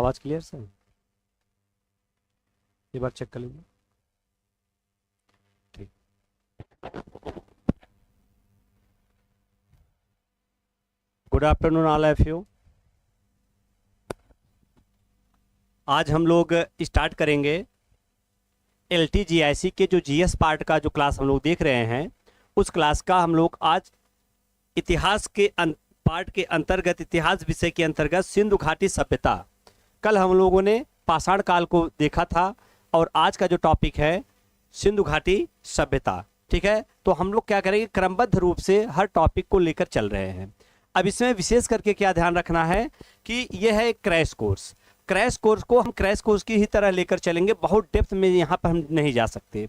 आवाज क्लियर से एक बार चेक कर लीजिए। ठीक। Good afternoon all of you. आज हम लोग स्टार्ट करेंगे LTGIC के जो GS पार्ट का जो क्लास हम लोग देख रहे हैं, उस क्लास का हम लोग आज इतिहास के पार्ट के अंतर्गत, इतिहास विषय के अंतर्गत सिंधु घाटी सभ्यता। कल हम लोगों ने पाषाण काल को देखा था और आज का जो टॉपिक है सिंधु घाटी सभ्यता। ठीक है, तो हम लोग क्या करेंगे, क्रमबद्ध रूप से हर टॉपिक को लेकर चल रहे हैं। अब इसमें विशेष करके क्या ध्यान रखना है कि यह है एक क्रैश कोर्स। क्रैश कोर्स को हम क्रैश कोर्स की ही तरह लेकर चलेंगे, बहुत डेप्थ में यहाँ पर हम नहीं जा सकते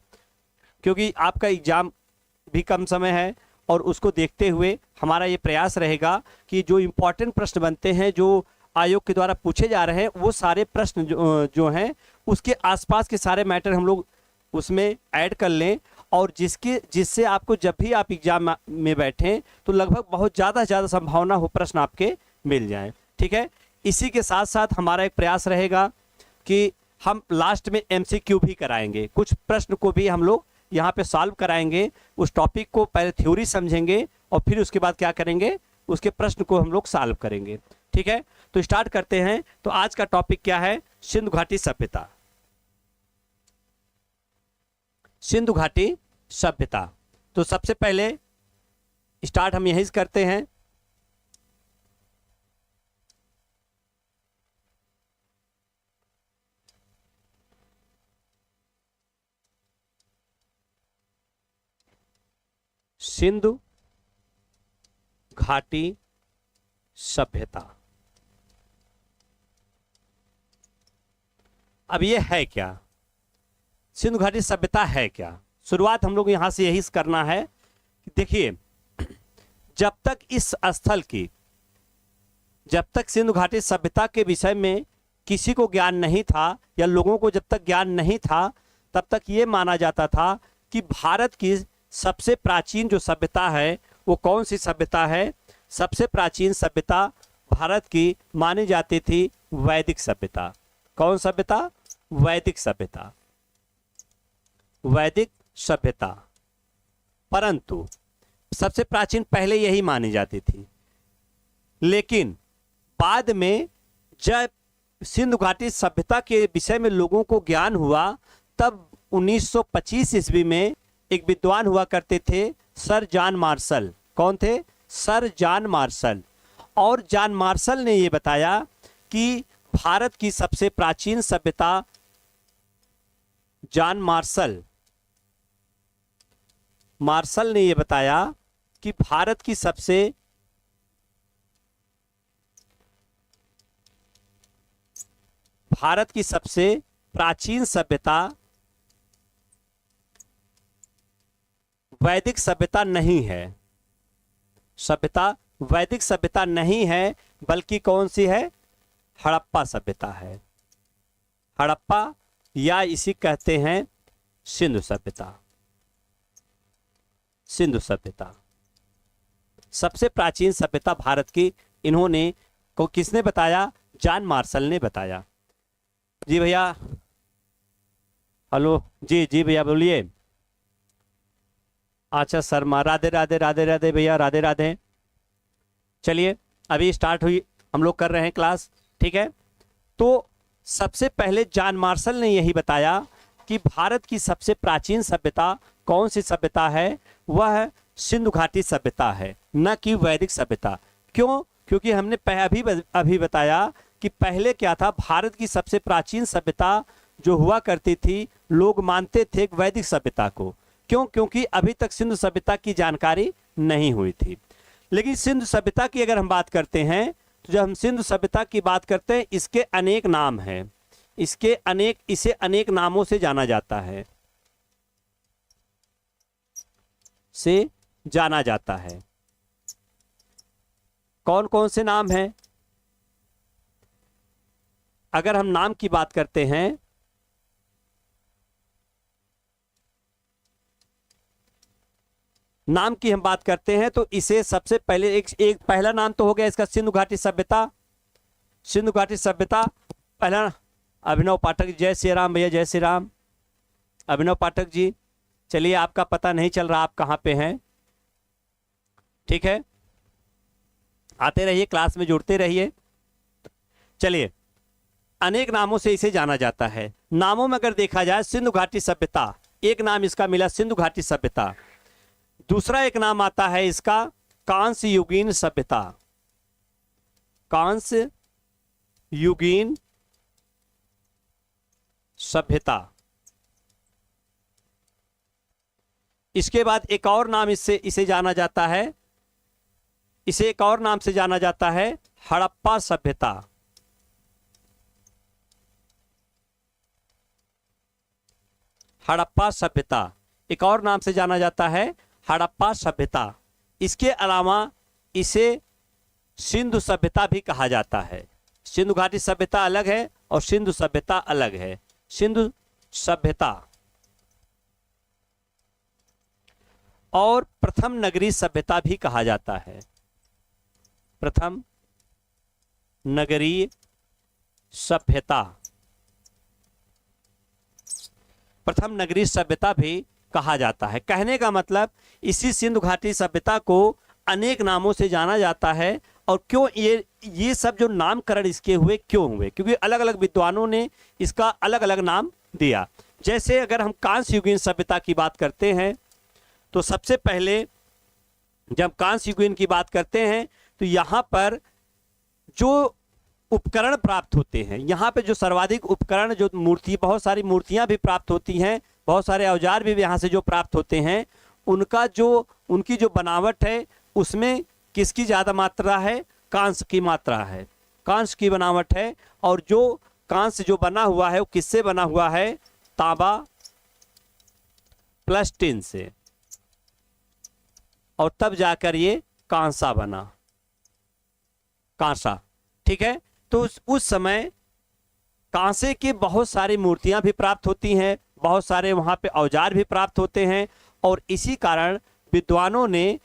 क्योंकि आपका एग्जाम भी कम समय है और उसको देखते हुए हमारा ये प्रयास रहेगा कि जो इम्पोर्टेंट प्रश्न बनते हैं, जो आयोग के द्वारा पूछे जा रहे हैं, वो सारे प्रश्न जो हैं उसके आसपास के सारे मैटर हम लोग उसमें ऐड कर लें और जिससे आपको जब भी आप एग्जाम में बैठें तो लगभग बहुत ज़्यादा संभावना हो प्रश्न आपके मिल जाएं। ठीक है, इसी के साथ साथ हमारा एक प्रयास रहेगा कि हम लास्ट में MCQ भी कराएंगे, कुछ प्रश्न को भी हम लोग यहाँ पे सॉल्व कराएंगे। उस टॉपिक को पहले थ्योरी समझेंगे और फिर उसके बाद क्या करेंगे, उसके प्रश्न को हम लोग सॉल्व करेंगे। ठीक है, तो स्टार्ट करते हैं। तो आज का टॉपिक क्या है, सिंधु घाटी सभ्यता। सिंधु घाटी सभ्यता, तो सबसे पहले स्टार्ट हम यहीं से करते हैं। सिंधु घाटी सभ्यता, अब ये है क्या, सिंधु घाटी सभ्यता है क्या। शुरुआत हम लोग यहां से यही करना है कि देखिए, जब तक इस स्थल की, जब तक सिंधु घाटी सभ्यता के विषय में किसी को ज्ञान नहीं था या लोगों को जब तक ज्ञान नहीं था, तब तक ये माना जाता था कि भारत की सबसे प्राचीन जो सभ्यता है वो कौन सी सभ्यता है। सबसे प्राचीन सभ्यता भारत की मानी जाती थी वैदिक सभ्यता। कौन सभ्यता, वैदिक सभ्यता, वैदिक सभ्यता। परंतु सबसे प्राचीन पहले यही मानी जाती थी, लेकिन बाद में जब सिंधु घाटी सभ्यता के विषय में लोगों को ज्ञान हुआ, तब 1925 ईस्वी में एक विद्वान हुआ करते थे सर जॉन मार्शल। कौन थे, सर जॉन मार्शल। और जॉन मार्शल ने यह बताया कि भारत की सबसे प्राचीन सभ्यता, जॉन मार्शल ने यह बताया कि भारत की सबसे प्राचीन सभ्यता वैदिक सभ्यता नहीं है। सभ्यता वैदिक सभ्यता नहीं है, बल्कि कौन सी है, हड़प्पा सभ्यता है। हड़प्पा या इसी कहते हैं सिंधु सभ्यता। सिंधु सभ्यता सबसे प्राचीन सभ्यता भारत की, इन्होंने को किसने बताया, जॉन मार्शल ने बताया। जी भैया, हेलो, जी भैया बोलिए। अच्छा शर्मा, राधे राधे राधे राधे भैया, राधे राधे। चलिए, अभी स्टार्ट हुई, हम लोग कर रहे हैं क्लास। ठीक है, तो सबसे पहले जॉन मार्शल ने यही बताया कि भारत की सबसे प्राचीन सभ्यता कौन सी सभ्यता है, वह सिंधु घाटी सभ्यता है, न कि वैदिक सभ्यता। क्यों, क्योंकि हमने अभी बताया कि पहले क्या था, भारत की सबसे प्राचीन सभ्यता जो हुआ करती थी, लोग मानते थे वैदिक सभ्यता को। क्यों, क्योंकि अभी तक सिंधु सभ्यता की जानकारी नहीं हुई थी। लेकिन सिंधु सभ्यता की अगर हम बात करते हैं, तो जब हम सिंधु सभ्यता की बात करते हैं, इसके अनेक नाम हैं, इसे अनेक नामों से जाना जाता है, से जाना जाता है। कौन कौन से नाम हैं, अगर हम नाम की बात करते हैं, नाम की हम बात करते हैं, तो इसे सबसे पहले एक पहला नाम तो हो गया इसका सिंधु घाटी सभ्यता। सिंधु घाटी सभ्यता पहला अभिनव पाठक, जय श्री राम भैया, जय श्री राम। अभिनव पाठक जी, चलिए आपका पता नहीं चल रहा आप कहाँ पे हैं, ठीक है, आते रहिए, क्लास में जुड़ते रहिए। चलिए, अनेक नामों से इसे जाना जाता है। नामों में अगर देखा जाए, सिंधु घाटी सभ्यता, एक नाम इसका मिला सिंधु घाटी सभ्यता। दूसरा एक नाम आता है इसका कांस्य युगीन सभ्यता, कांस्य युगीन सभ्यता। इसके बाद एक और नाम इसे जाना जाता है, इसे एक और नाम से जाना जाता है हड़प्पा सभ्यता। हड़प्पा सभ्यता एक और नाम से जाना जाता है हड़प्पा सभ्यता। इसके अलावा इसे सिंधु सभ्यता भी कहा जाता है। सिंधु घाटी सभ्यता अलग है और सिंधु सभ्यता अलग है। सिंधु सभ्यता और प्रथम नगरीय सभ्यता भी कहा जाता है। प्रथम नगरीय सभ्यता, प्रथम नगरीय सभ्यता भी कहा जाता है। कहने का मतलब इसी सिंधु घाटी सभ्यता को अनेक नामों से जाना जाता है। और क्यों ये सब जो नामकरण इसके हुए क्यों हुए, क्योंकि अलग अलग विद्वानों ने इसका अलग अलग नाम दिया। जैसे अगर हम कांस्य युगीन सभ्यता की बात करते हैं तो सबसे पहले जब कांस्य युगीन की बात करते हैं तो यहाँ पर जो उपकरण प्राप्त होते हैं, यहाँ पे जो सर्वाधिक उपकरण, जो मूर्ति, बहुत सारी मूर्तियां भी प्राप्त होती हैं, बहुत सारे औजार भी यहाँ से जो प्राप्त होते हैं, उनकी जो बनावट है उसमें किसकी ज़्यादा मात्रा है? कांस्य की मात्रा है, कांस्य की बनावट है। और जो कांस्य जो बना हुआ है वो किससे बना हुआ है? तांबा प्लस टिन से, और तब जाकर ये कांसा बना, कांसा, ठीक है। तो उस समय कांसे की बहुत सारी मूर्तियां भी प्राप्त होती हैं, बहुत सारे वहां पे औजार भी प्राप्त होते हैं। और इसी कारण विद्वानों ने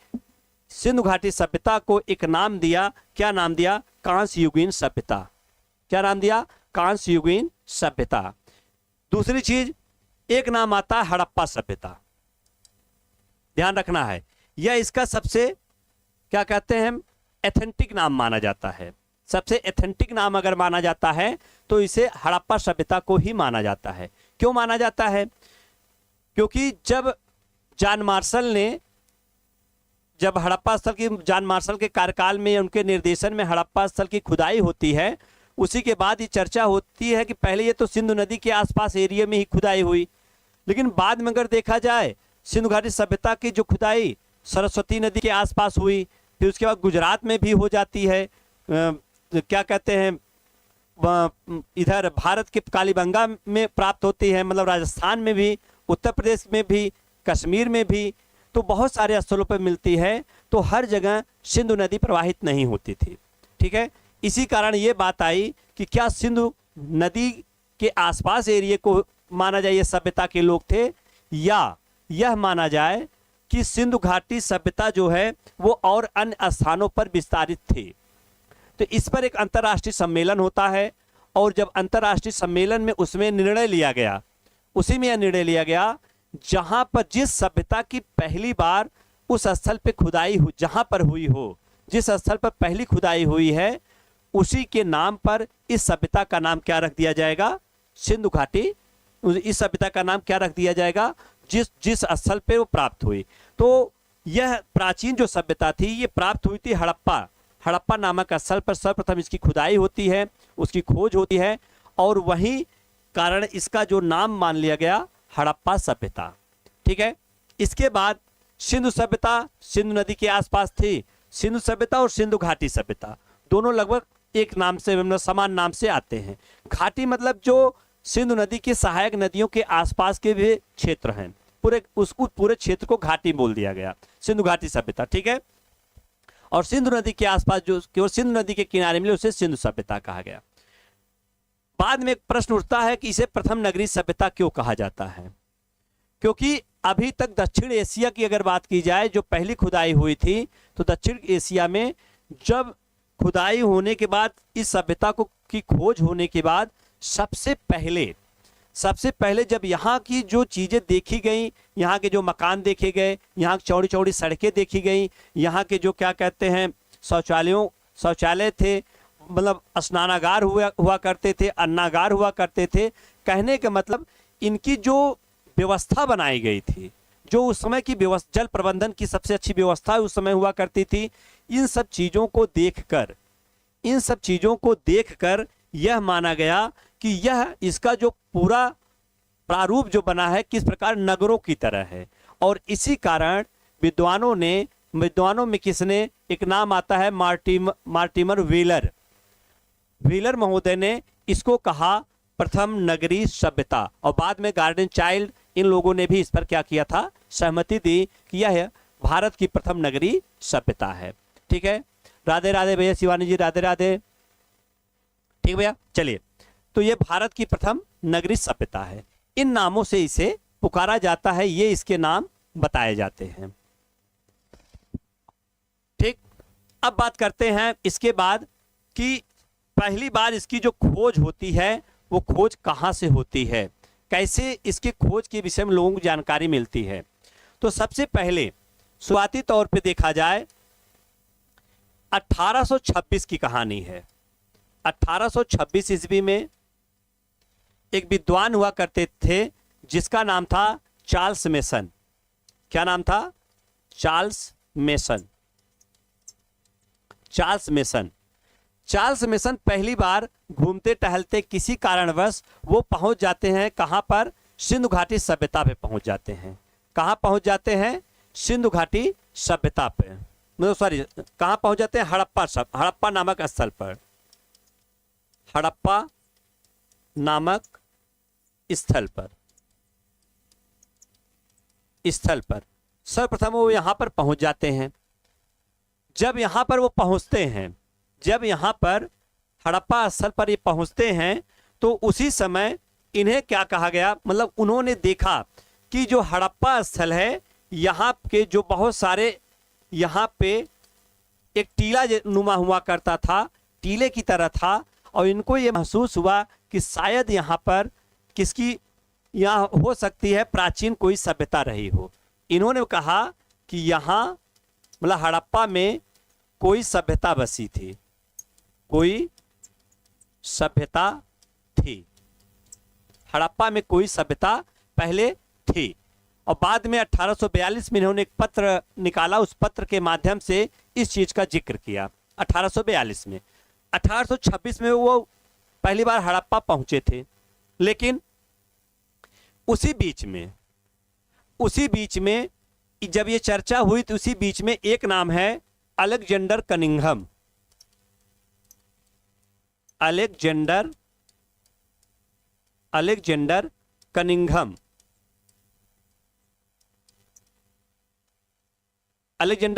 सिंधु घाटी सभ्यता को एक नाम दिया। क्या नाम दिया? कांस्य युगीन सभ्यता। क्या नाम दिया? कांस्य युगीन सभ्यता। दूसरी चीज, एक नाम आता है हड़प्पा सभ्यता। ध्यान रखना है, यह इसका सबसे क्या कहते हैं, एथेंटिक नाम माना जाता है। सबसे एथेंटिक नाम अगर माना जाता है तो इसे हड़प्पा सभ्यता को ही माना जाता है। क्यों माना जाता है? क्योंकि जब जॉन मार्शल ने, जब हड़प्पा स्थल की, जॉन मार्शल के कार्यकाल में, उनके निर्देशन में हड़प्पा स्थल की खुदाई होती है, उसी के बाद ये चर्चा होती है कि पहले ये तो सिंधु नदी के आसपास एरिया में ही खुदाई हुई, लेकिन बाद में अगर देखा जाए सिंधु घाटी सभ्यता की जो खुदाई सरस्वती नदी के आसपास हुई, फिर उसके बाद गुजरात में भी हो जाती है, क्या कहते हैं, इधर भारत के कालीबंगा में प्राप्त होती है, मतलब राजस्थान में भी, उत्तर प्रदेश में भी, कश्मीर में भी, तो बहुत सारे स्थलों पर मिलती है। तो हर जगह सिंधु नदी प्रवाहित नहीं होती थी, ठीक है। इसी कारण ये बात आई कि क्या सिंधु नदी के आसपास एरिया को माना जाए ये सभ्यता के लोग थे, या यह माना जाए कि सिंधु घाटी सभ्यता जो है वो और अन्य स्थानों पर विस्तारित थी। तो इस पर एक अंतर्राष्ट्रीय सम्मेलन होता है, और जब अंतर्राष्ट्रीय सम्मेलन में उसमें निर्णय लिया गया, उसी में यह निर्णय लिया गया, जहां पर जिस सभ्यता की पहली बार उस स्थल पे खुदाई हुई, जहां पर हुई हो, जिस स्थल पर पहली खुदाई हुई है, उसी के नाम पर इस सभ्यता का नाम क्या रख दिया जाएगा? सिंधु घाटी। इस सभ्यता का नाम क्या रख दिया जाएगा? जिस स्थल पे वो प्राप्त हुई। तो यह प्राचीन जो सभ्यता थी ये प्राप्त हुई थी हड़प्पा नामक स्थल पर। सर्वप्रथम इसकी खुदाई होती है, उसकी खोज होती है, और वही कारण इसका जो नाम मान लिया गया हड़प्पा सभ्यता, ठीक है। इसके बाद सिंधु सभ्यता सिंधु नदी के आसपास थी। सिंधु सभ्यता और सिंधु घाटी सभ्यता दोनों लगभग एक नाम से, मतलब समान नाम से आते हैं। घाटी मतलब जो सिंधु नदी की सहायक नदियों के आसपास के भी क्षेत्र हैं, पूरे क्षेत्र को घाटी बोल दिया गया, सिंधु घाटी सभ्यता, ठीक है। और सिंधु नदी के आसपास जो केवल सिंधु नदी के किनारे मिले उसे सिंधु सभ्यता कहा गया। बाद में एक प्रश्न उठता है कि इसे प्रथम नगरीय सभ्यता क्यों कहा जाता है? क्योंकि अभी तक दक्षिण एशिया की अगर बात की जाए, जो पहली खुदाई हुई थी, तो दक्षिण एशिया में जब खुदाई होने के बाद, इस सभ्यता को की खोज होने के बाद सबसे पहले जब यहाँ की जो चीज़ें देखी गई, यहाँ के जो मकान देखे गए, यहाँ चौड़ी चौड़ी सड़कें देखी गई, यहाँ के जो क्या कहते हैं शौचालय थे, मतलब स्नानागार हुआ करते थे, अन्नागार हुआ करते थे। कहने का मतलब इनकी जो व्यवस्था बनाई गई थी, जो उस समय की व्यवस्था, जल प्रबंधन की सबसे अच्छी व्यवस्था उस समय हुआ करती थी। इन सब चीज़ों को देखकर यह माना गया कि यह इसका जो पूरा प्रारूप जो बना है किस प्रकार नगरों की तरह है। और इसी कारण विद्वानों में किसने, एक नाम आता है मार्टिमर व्हीलर महोदय ने इसको कहा प्रथम नगरी सभ्यता, और बाद में गार्डन चाइल्ड, इन लोगों ने भी इस पर क्या किया था, सहमति दी कि यह भारत की प्रथम नगरी सभ्यता है। ठीक है, राधे राधे भैया, शिवानी जी राधे राधे। ठीक भैया, चलिए, तो ये भारत की प्रथम नगरी सभ्यता है। इन नामों से इसे पुकारा जाता है, ये इसके नाम बताए जाते हैं। ठीक, अब बात करते हैं इसके बाद कि पहली बार इसकी जो खोज होती है वो खोज कहाँ से होती है, कैसे इसकी खोज के विषय में लोगों को जानकारी मिलती है। तो सबसे पहले शुरुआती तौर पे देखा जाए 1826 की कहानी है। 1826 ईस्वी में एक विद्वान हुआ करते थे जिसका नाम था चार्ल्स मेसन। क्या नाम था? चार्ल्स मेसन पहली बार घूमते टहलते किसी कारणवश वो पहुंच जाते हैं कहां पर, सिंधु घाटी सभ्यता पे पहुंच जाते हैं। कहां पहुंच जाते हैं? सिंधु घाटी सभ्यता पे, मतलब सॉरी, कहां पहुंच जाते हैं? हड़प्पा नामक स्थल पर। हड़प्पा नामक स्थल पर सर्वप्रथम वो यहां पर पहुंच जाते हैं। जब यहां पर वो पहुंचते हैं, जब यहां पर हड़प्पा स्थल पर ये पहुंचते हैं, तो उसी समय इन्हें क्या कहा गया, मतलब उन्होंने देखा कि जो हड़प्पा स्थल है, यहाँ के जो बहुत सारे, यहाँ पे एक टीला नुमा हुआ करता था, टीले की तरह था, और इनको ये महसूस हुआ कि शायद यहाँ पर किसकी, यहाँ हो सकती है प्राचीन कोई सभ्यता रही हो। इन्होंने कहा कि यहाँ मतलब हड़प्पा में कोई सभ्यता बसी थी, कोई सभ्यता थी, हड़प्पा में कोई सभ्यता पहले थी। और बाद में 1842 में इन्होंने एक पत्र निकाला, उस पत्र के माध्यम से इस चीज का जिक्र किया। 1842 में, 1826 में वो पहली बार हड़प्पा पहुंचे थे, लेकिन उसी बीच में जब ये चर्चा हुई तो उसी बीच में एक नाम है अलेक्जेंडर कनिंघम। अलेक्जेंडर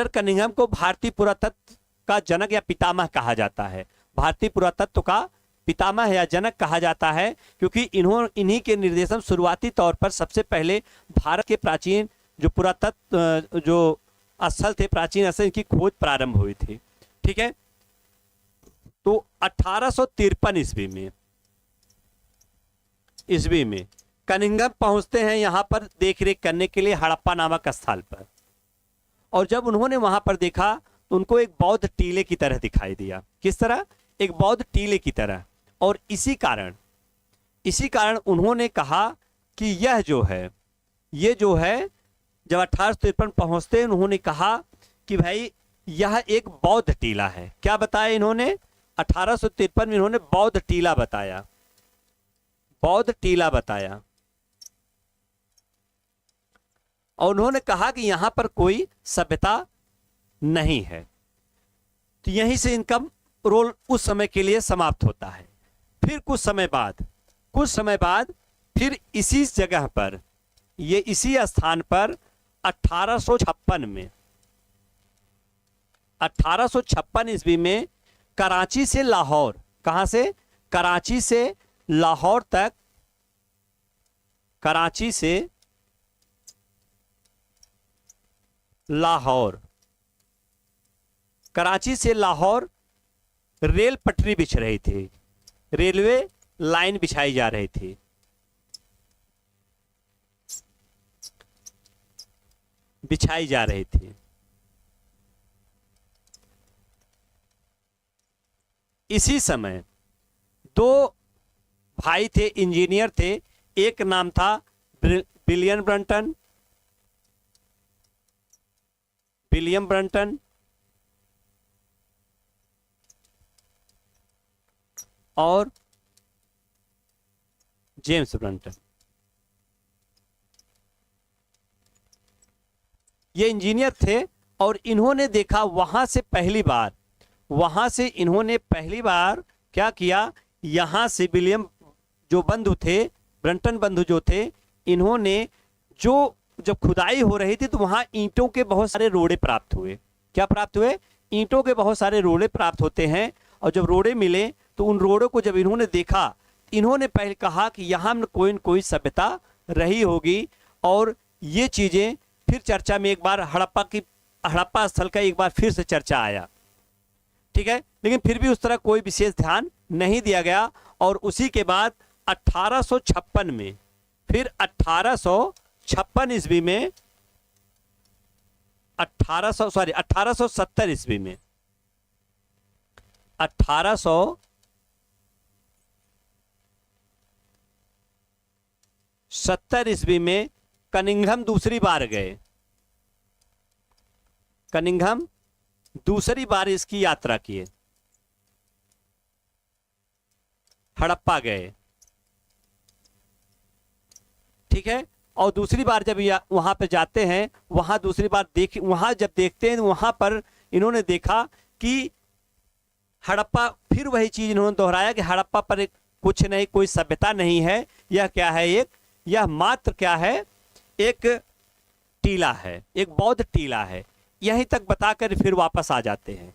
कनिंघम को भारतीय पुरातत्व का जनक या पितामह कहा जाता है। भारतीय पुरातत्व का पितामह या जनक कहा जाता है, क्योंकि इन्हीं के निर्देशन शुरुआती तौर पर सबसे पहले भारत के प्राचीन जो पुरातत्व जो स्थल थे, प्राचीन स्थल, इनकी खोज प्रारंभ हुई थी। ठीक है, तो 1853 ईस्वी में कनिंघम पहुंचते हैं यहाँ पर देखरेख करने के लिए हड़प्पा नामक स्थल पर। और जब उन्होंने वहां पर देखा तो उनको एक बौद्ध टीले की तरह दिखाई दिया। किस तरह? एक बौद्ध टीले की तरह। और इसी कारण उन्होंने कहा कि ये जो है जब 1853 पहुंचते उन्होंने कहा कि भाई यह एक बौद्ध टीला है। क्या बताया इन्होंने? 1853 में इन्होंने बौद्ध टीला बताया। और उन्होंने कहा कि यहां पर कोई सभ्यता नहीं है। तो यहीं से इनका रोल उस समय के लिए समाप्त होता है। फिर कुछ समय बाद फिर इसी जगह पर, ये इसी स्थान पर 1856 ईस्वी में कराची से लाहौर, कहां से? कराची से लाहौर तक, कराची से लाहौर रेल पटरी बिछ रही थी, रेलवे लाइन बिछाई जा रही थी। बिछाई जा रही थी। इसी समय दो भाई थे, इंजीनियर थे। एक नाम था विलियम ब्रंटन, विलियम ब्रंटन, और जेम्स ब्रंटन। ये इंजीनियर थे और इन्होंने देखा वहां से पहली बार क्या किया, यहां से विलियम जो बंधु थे, ब्रंटन बंधु जो थे, इन्होंने जब खुदाई हो रही थी तो वहां ईंटों के बहुत सारे रोड़े प्राप्त हुए। क्या प्राप्त हुए? ईंटों के बहुत सारे रोड़े प्राप्त होते हैं। और जब रोड़े मिले तो उन रोड़ों को जब इन्होंने देखा, इन्होंने पहले कहा कि यहाँ कोई न कोई सभ्यता रही होगी। और ये चीजें फिर चर्चा में एक बार हड़प्पा स्थल का एक बार फिर से चर्चा आया, ठीक है। लेकिन फिर भी उस तरह कोई विशेष ध्यान नहीं दिया गया। और उसी के बाद 1856 में, फिर 1856 ईस्वी में, 1870 ईस्वी में, 1870 ईस्वी में कनिंघम दूसरी बार गए। कनिंघम दूसरी बार इसकी यात्रा किए, हड़प्पा गए, ठीक है। और दूसरी बार जब वहां पे जाते हैं, वहां दूसरी बार वहां जब देखते हैं, वहां पर इन्होंने देखा कि हड़प्पा, फिर वही चीज इन्होंने दोहराया कि हड़प्पा पर कुछ नहीं, कोई सभ्यता नहीं है। यह क्या है? यह मात्र क्या है? एक टीला है, एक बौद्ध टीला है। यहीं तक बताकर फिर वापस आ जाते हैं।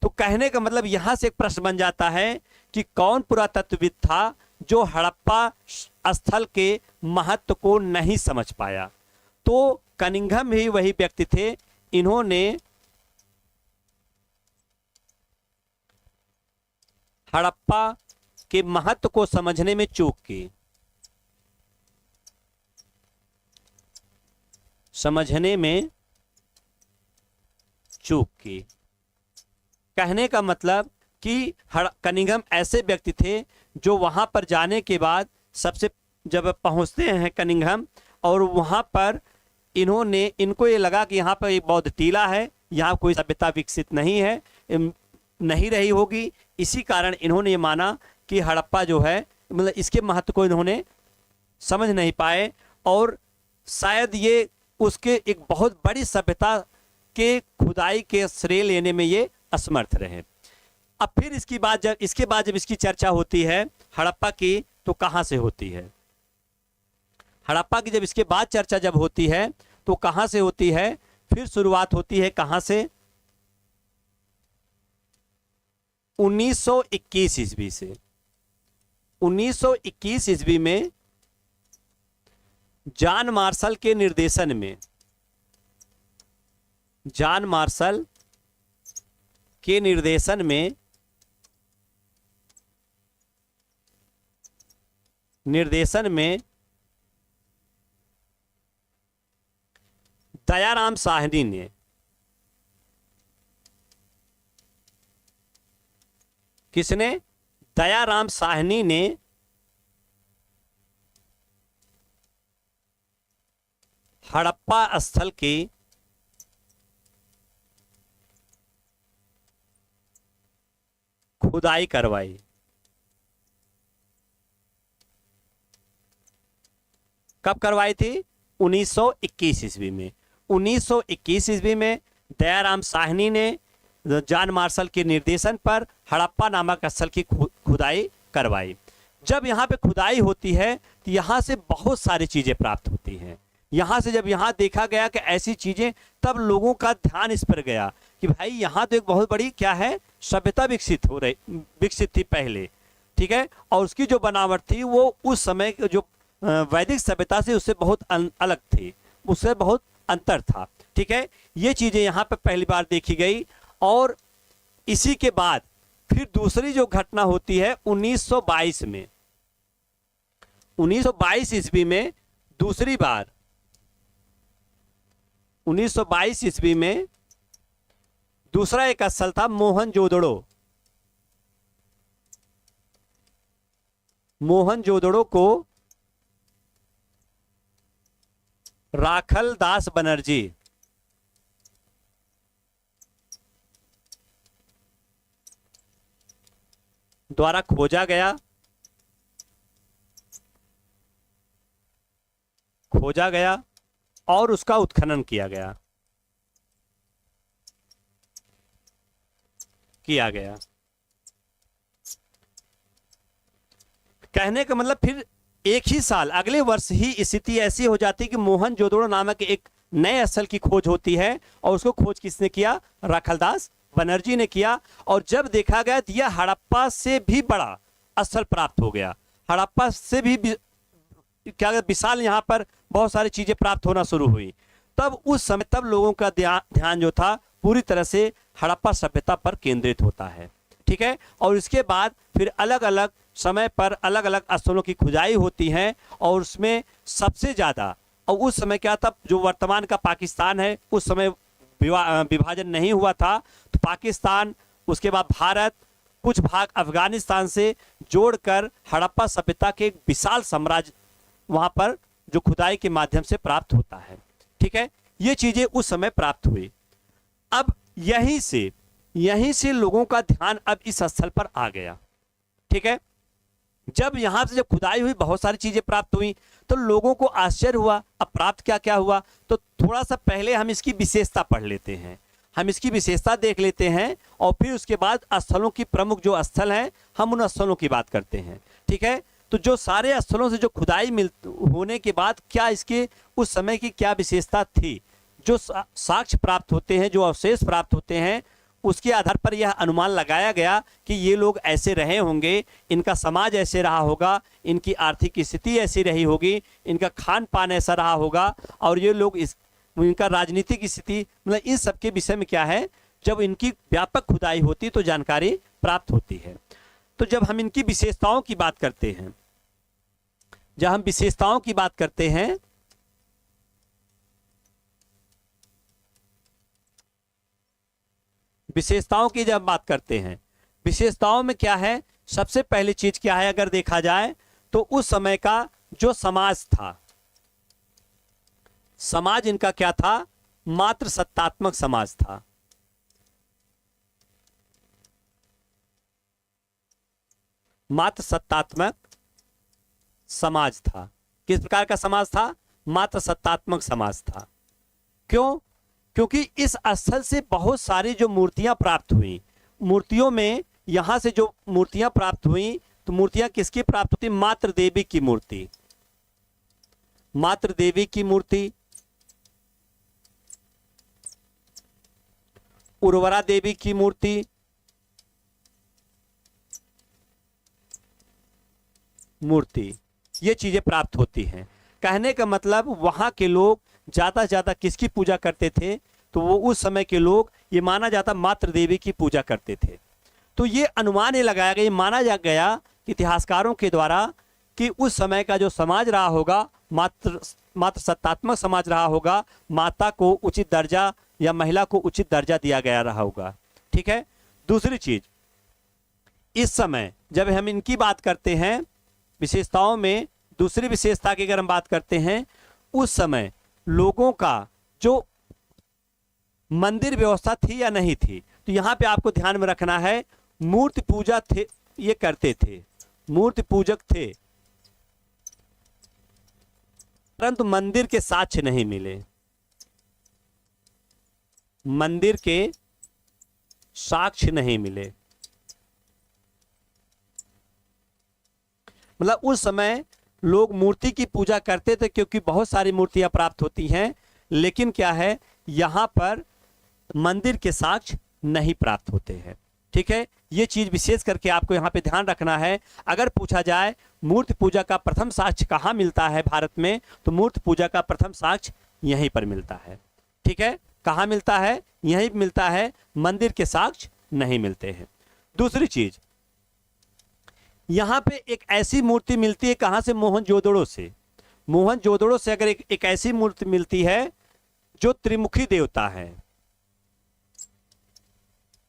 तो कहने का मतलब यहां से एक प्रश्न बन जाता है कि कौन पुरातत्वविद था जो हड़प्पा स्थल के महत्व को नहीं समझ पाया? तो कनिंघम ही वही व्यक्ति थे। इन्होंने हड़प्पा के महत्व को समझने में चूक की, समझने में चूक की। कहने का मतलब कि कनिंघम ऐसे व्यक्ति थे जो वहां पर जाने के बाद जब पहुंचते हैं कनिंघम, और वहां पर इनको ये लगा कि यहाँ पर एक बौद्ध टीला है, यहाँ कोई सभ्यता विकसित नहीं है, नहीं रही होगी। इसी कारण इन्होंने ये माना कि हड़प्पा जो है, मतलब इसके महत्व को इन्होंने समझ नहीं पाए, और शायद ये उसके एक बहुत बड़ी सभ्यता के खुदाई के श्रेय लेने में ये असमर्थ रहे। अब फिर इसके बाद जब इसकी चर्चा होती है हड़प्पा की, तो कहां से होती है? हड़प्पा की जब इसके बाद चर्चा जब होती है तो कहां से होती है? फिर शुरुआत होती है कहां से? 1921 ईस्वी से। 1921 ईस्वी में जॉन मार्शल के निर्देशन में, जॉन मार्शल के निर्देशन में दयाराम साहनी ने किसने? दयाराम साहनी ने हड़प्पा स्थल की खुदाई करवाई। कब करवाई थी? 1921 ईस्वी में। 1921 ईस्वी में दयाराम साहनी ने जॉन मार्शल के निर्देशन पर हड़प्पा नामक स्थल की खुदाई करवाई। जब यहाँ पे खुदाई होती है तो यहाँ से बहुत सारी चीजें प्राप्त होती हैं। यहाँ से जब यहाँ देखा गया कि ऐसी चीजें, तब लोगों का ध्यान इस पर गया कि भाई यहाँ तो एक बहुत बड़ी क्या है, सभ्यता विकसित थी पहले, ठीक है। और उसकी जो बनावट थी वो उस समय जो वैदिक सभ्यता से उससे बहुत अलग थी, उससे बहुत अंतर था, ठीक है। ये चीजें यहाँ पे पहली बार देखी गई। और इसी के बाद फिर दूसरी जो घटना होती है 1922 में, 1922 ईस्वी में दूसरी बार 1922 ईस्वी में दूसरा एक स्थल था मोहनजोदड़ो। मोहनजोदड़ो को राखल दास बनर्जी द्वारा खोजा गया और उसका उत्खनन किया गया। कहने का मतलब फिर एक ही साल अगले वर्ष ही स्थिति ऐसी हो जाती कि मोहनजोदड़ो नामक एक नए स्थल की खोज होती है और उसको खोज किसने किया? राखलदास बनर्जी ने किया। और जब देखा गया तो यह हड़प्पा से भी बड़ा स्थल प्राप्त हो गया। हड़प्पा से भी क्या विशाल यहाँ पर बहुत सारी चीजें प्राप्त होना शुरू हुई। तब उस समय तब लोगों का ध्यान जो था पूरी तरह से हड़प्पा सभ्यता पर केंद्रित होता है। ठीक है। और इसके बाद फिर अलग अलग समय पर अलग अलग स्थलों की खुदाई होती है और उसमें सबसे ज्यादा, और उस समय क्या था, जो वर्तमान का पाकिस्तान है उस समय विभाजन नहीं हुआ था, तो पाकिस्तान, उसके बाद भारत, कुछ भाग अफगानिस्तान से जोड़कर हड़प्पा सभ्यता के एक विशाल साम्राज्य वहां पर जो खुदाई के माध्यम से प्राप्त होता है। ठीक है। ये चीजें उस समय प्राप्त हुई। अब यहीं से लोगों का ध्यान अब इस स्थल पर आ गया। ठीक है। जब यहां से जब खुदाई हुई, बहुत सारी चीजें प्राप्त हुई, तो लोगों को आश्चर्य हुआ। अब प्राप्त क्या क्या हुआ, तो थोड़ा सा पहले हम इसकी विशेषता पढ़ लेते हैं, हम इसकी विशेषता देख लेते हैं और फिर उसके बाद स्थलों की प्रमुख जो स्थल हैं हम उन स्थलों की बात करते हैं। ठीक है। तो जो सारे स्थलों से जो खुदाई होने के बाद क्या इसके उस समय की क्या विशेषता थी, जो साक्ष्य प्राप्त होते हैं, जो अवशेष प्राप्त होते हैं, उसके आधार पर यह अनुमान लगाया गया कि ये लोग ऐसे रहे होंगे, इनका समाज ऐसे रहा होगा, इनकी आर्थिक स्थिति ऐसी रही होगी, इनका खान पान ऐसा रहा होगा, और ये लोग इनका राजनीतिक स्थिति, मतलब इस सब के विषय में क्या है, जब इनकी व्यापक खुदाई होती तो जानकारी प्राप्त होती है। तो जब हम इनकी विशेषताओं की बात करते हैं, विशेषताओं में क्या है, सबसे पहली चीज क्या है, अगर देखा जाए तो उस समय का जो समाज था, समाज इनका क्या था, मात्र सत्तात्मक समाज था। मात्र सत्तात्मक समाज था। किस प्रकार का समाज था? मात्र सत्तात्मक समाज था। क्यों? क्योंकि इस स्थल से बहुत सारी जो मूर्तियां प्राप्त हुई, मूर्तियों में यहां से जो मूर्तियां प्राप्त हुई, तो मूर्तियां किसकी प्राप्त होती? मात्र देवी की मूर्ति, मात्र देवी की मूर्ति, उर्वरा देवी की मूर्ति, ये चीजें प्राप्त होती हैं। कहने का मतलब वहां के लोग ज्यादा से ज्यादा किसकी पूजा करते थे, तो वो उस समय के लोग, ये माना जाता मात्र देवी की पूजा करते थे। तो ये अनुमान ये लगाया गया, माना जा गया इतिहासकारों के द्वारा कि उस समय का जो समाज रहा होगा मात्र सत्तात्मक समाज रहा होगा, माता को उचित दर्जा या महिला को उचित दर्जा दिया गया रहा होगा। ठीक है। दूसरी चीज, इस समय जब हम इनकी बात करते हैं विशेषताओं में, दूसरी विशेषता की अगर हम बात करते हैं, उस समय लोगों का जो मंदिर व्यवस्था थी या नहीं थी, तो यहां पे आपको ध्यान में रखना है, मूर्ति पूजा थे, ये करते थे, मूर्ति पूजक थे, परंतु मंदिर के साक्ष्य नहीं मिले, मंदिर के साक्ष्य नहीं मिले। मतलब उस समय लोग मूर्ति की पूजा करते थे क्योंकि बहुत सारी मूर्तियां प्राप्त होती हैं, लेकिन क्या है, यहां पर मंदिर के साक्ष्य नहीं प्राप्त होते हैं। ठीक है। ये चीज विशेष करके आपको यहां पे ध्यान रखना है। अगर पूछा जाए मूर्ति पूजा का प्रथम साक्ष्य कहां मिलता है भारत में, तो मूर्ति पूजा का प्रथम साक्ष्य यहीं पर मिलता है। ठीक है। कहां मिलता है? यहीं मिलता है, मंदिर के साक्ष्य नहीं मिलते हैं। दूसरी चीज, यहाँ पे एक ऐसी मूर्ति मिलती है, कहाँ से? मोहनजोदड़ो से। मोहनजोदड़ो से अगर एक ऐसी मूर्ति मिलती है जो त्रिमुखी देवता है,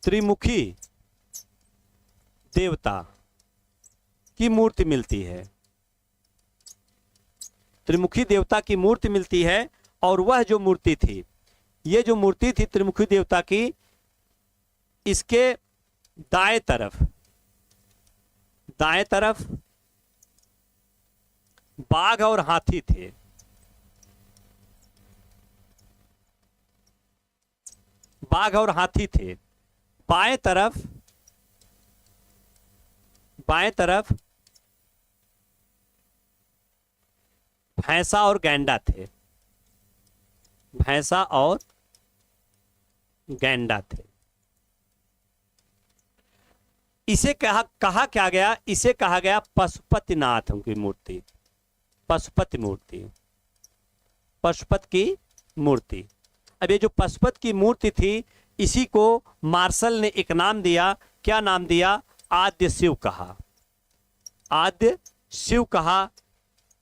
त्रिमुखी देवता की मूर्ति मिलती है, त्रिमुखी देवता की मूर्ति मिलती है। और वह जो मूर्ति थी, ये जो मूर्ति थी त्रिमुखी देवता की, इसके दाएं तरफ बाघ और हाथी थे। बाघ और हाथी थे। बाएं तरफ भैंसा और गैंडा थे। भैंसा और गैंडा थे। इसे कहा क्या गया? इसे कहा गया पशुपतिनाथ की मूर्ति। पशुपति मूर्ति, पशुपति की मूर्ति। अब ये जो पशुपति की मूर्ति थी, इसी को मार्शल ने एक नाम दिया। क्या नाम दिया? आद्य शिव कहा। आद्य शिव कहा।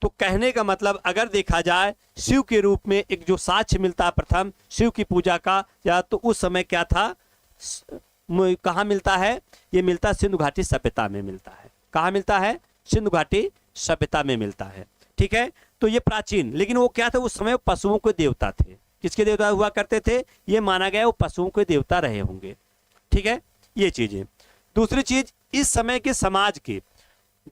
तो कहने का मतलब, अगर देखा जाए शिव के रूप में एक जो साक्ष्य मिलता है प्रथम शिव की पूजा का, या तो उस समय क्या था, कहाँ मिलता है? ये मिलता सिंधु घाटी सभ्यता में मिलता है। कहाँ मिलता है? सिंधु घाटी सभ्यता में मिलता है। ठीक है, तो ये प्राचीन, लेकिन वो क्या था? उस समय पशुओं के देवता थे। किसके देवता हुआ करते थे? ये माना गया वो पशुओं के देवता रहे होंगे। ठीक है, ये चीजें। दूसरी चीज, इस समय के समाज के